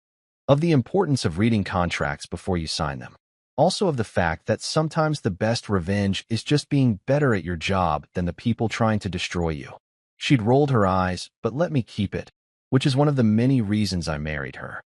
Speaker 1: Of the importance of reading contracts before you sign them. Also of the fact that sometimes the best revenge is just being better at your job than the people trying to destroy you. She'd rolled her eyes, but let me keep it, which is one of the many reasons I married her.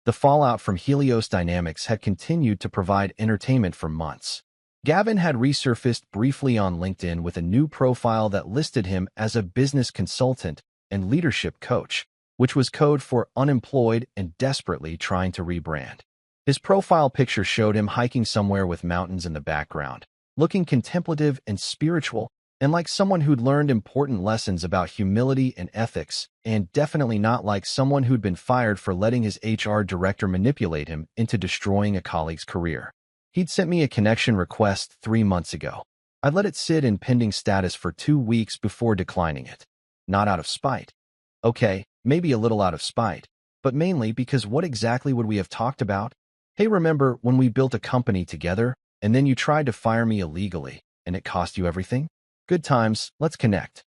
Speaker 1: The fallout from Helios Dynamics had continued to provide entertainment for months. Gavin had resurfaced briefly on LinkedIn with a new profile that listed him as a business consultant and leadership coach, which was code for unemployed and desperately trying to rebrand. His profile picture showed him hiking somewhere with mountains in the background, looking contemplative and spiritual, and like someone who'd learned important lessons about humility and ethics, and definitely not like someone who'd been fired for letting his HR director manipulate him into destroying a colleague's career. He'd sent me a connection request 3 months ago. I'd let it sit in pending status for 2 weeks before declining it. Not out of spite. Okay, maybe a little out of spite, but mainly because what exactly would we have talked about? Hey, remember when we built a company together, and then you tried to fire me illegally, and it cost you everything? Good times, let's connect.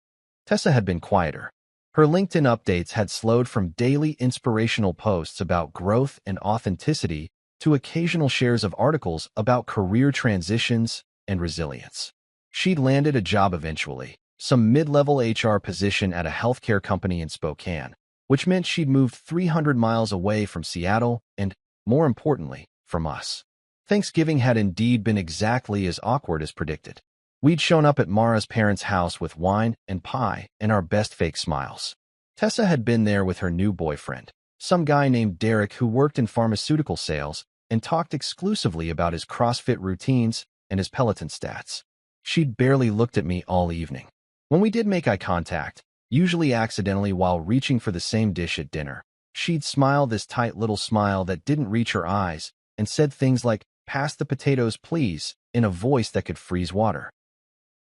Speaker 1: Tessa had been quieter. Her LinkedIn updates had slowed from daily inspirational posts about growth and authenticity to occasional shares of articles about career transitions and resilience. She'd landed a job eventually, some mid-level HR position at a healthcare company in Spokane, which meant she'd moved 300 miles away from Seattle and, more importantly, from us. Thanksgiving had indeed been exactly as awkward as predicted. We'd shown up at Mara's parents' house with wine and pie and our best fake smiles. Tessa had been there with her new boyfriend, some guy named Derek who worked in pharmaceutical sales and talked exclusively about his CrossFit routines and his Peloton stats. She'd barely looked at me all evening. When we did make eye contact, usually accidentally while reaching for the same dish at dinner, she'd smile this tight little smile that didn't reach her eyes and said things like, "Pass the potatoes, please," in a voice that could freeze water.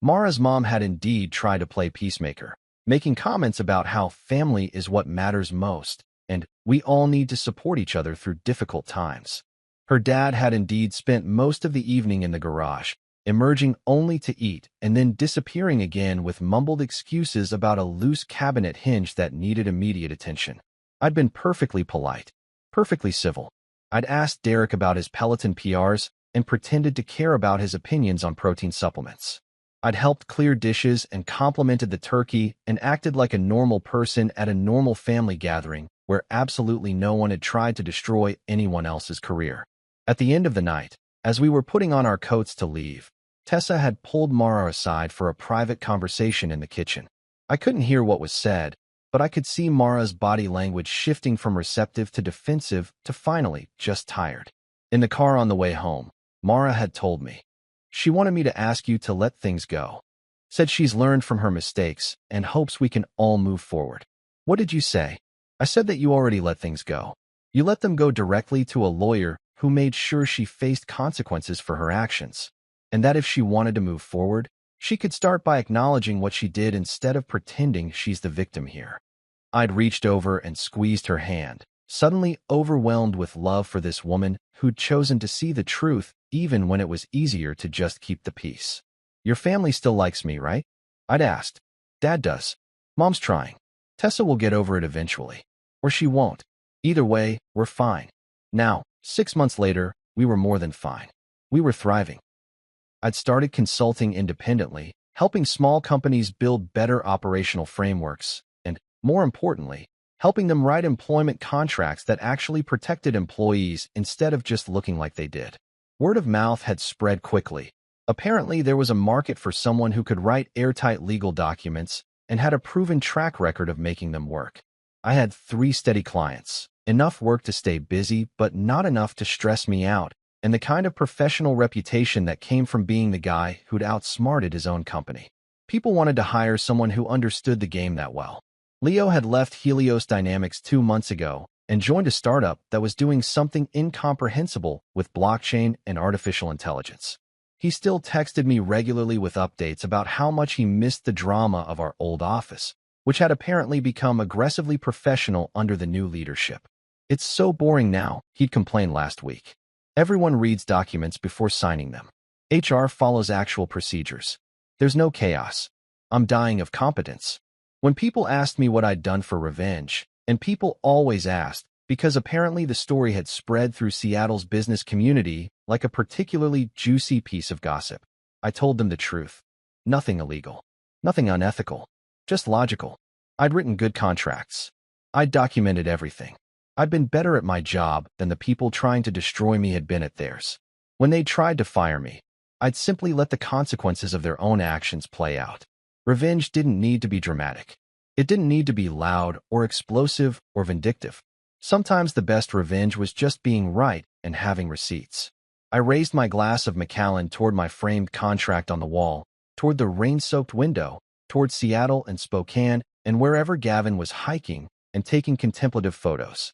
Speaker 1: Mara's mom had indeed tried to play peacemaker, making comments about how family is what matters most and we all need to support each other through difficult times. Her dad had indeed spent most of the evening in the garage, emerging only to eat and then disappearing again with mumbled excuses about a loose cabinet hinge that needed immediate attention. I'd been perfectly polite, perfectly civil. I'd asked Derek about his Peloton PRs and pretended to care about his opinions on protein supplements. I'd helped clear dishes and complimented the turkey and acted like a normal person at a normal family gathering where absolutely no one had tried to destroy anyone else's career. At the end of the night, as we were putting on our coats to leave, Tessa had pulled Mara aside for a private conversation in the kitchen. I couldn't hear what was said, but I could see Mara's body language shifting from receptive to defensive to finally just tired. In the car on the way home, Mara had told me, "She wanted me to ask you to let things go. Said she's learned from her mistakes and hopes we can all move forward." "What did you say?" "I said that you already let things go. You let them go directly to a lawyer who made sure she faced consequences for her actions, and that if she wanted to move forward, she could start by acknowledging what she did instead of pretending she's the victim here." I'd reached over and squeezed her hand, suddenly overwhelmed with love for this woman who'd chosen to see the truth even when it was easier to just keep the peace. "Your family still likes me, right?" I'd asked. "Dad does. Mom's trying. Tessa will get over it eventually. Or she won't. Either way, we're fine." Now, 6 months later, we were more than fine. We were thriving. I'd started consulting independently, helping small companies build better operational frameworks, and, more importantly, helping them write employment contracts that actually protected employees instead of just looking like they did. Word of mouth had spread quickly. Apparently, there was a market for someone who could write airtight legal documents and had a proven track record of making them work. I had 3 steady clients, enough work to stay busy but not enough to stress me out, and the kind of professional reputation that came from being the guy who'd outsmarted his own company. People wanted to hire someone who understood the game that well. Leo had left Helios Dynamics 2 months ago and joined a startup that was doing something incomprehensible with blockchain and artificial intelligence. He still texted me regularly with updates about how much he missed the drama of our old office, which had apparently become aggressively professional under the new leadership. "It's so boring now," he'd complained last week. "Everyone reads documents before signing them. HR follows actual procedures. There's no chaos. I'm dying of competence." When people asked me what I'd done for revenge, and people always asked, because apparently the story had spread through Seattle's business community like a particularly juicy piece of gossip, I told them the truth. Nothing illegal. Nothing unethical. Just logical. I'd written good contracts. I'd documented everything. I'd been better at my job than the people trying to destroy me had been at theirs. When they tried to fire me, I'd simply let the consequences of their own actions play out. Revenge didn't need to be dramatic. It didn't need to be loud or explosive or vindictive. Sometimes the best revenge was just being right and having receipts. I raised my glass of Macallan toward my framed contract on the wall, toward the rain-soaked window, toward Seattle and Spokane, and wherever Gavin was hiking and taking contemplative photos.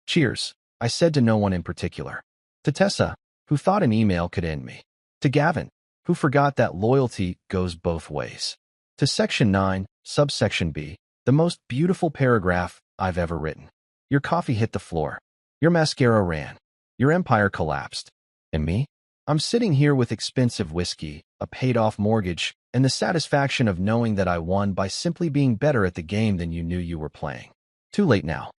Speaker 1: "Cheers," I said to no one in particular. To Tessa, who thought an email could end me. To Gavin, who forgot that loyalty goes both ways. To Section 9, Subsection B, the most beautiful paragraph I've ever written. Your coffee hit the floor. Your mascara ran. Your empire collapsed. And me? I'm sitting here with expensive whiskey, a paid-off mortgage, and the satisfaction of knowing that I won by simply being better at the game than you knew you were playing. Too late now.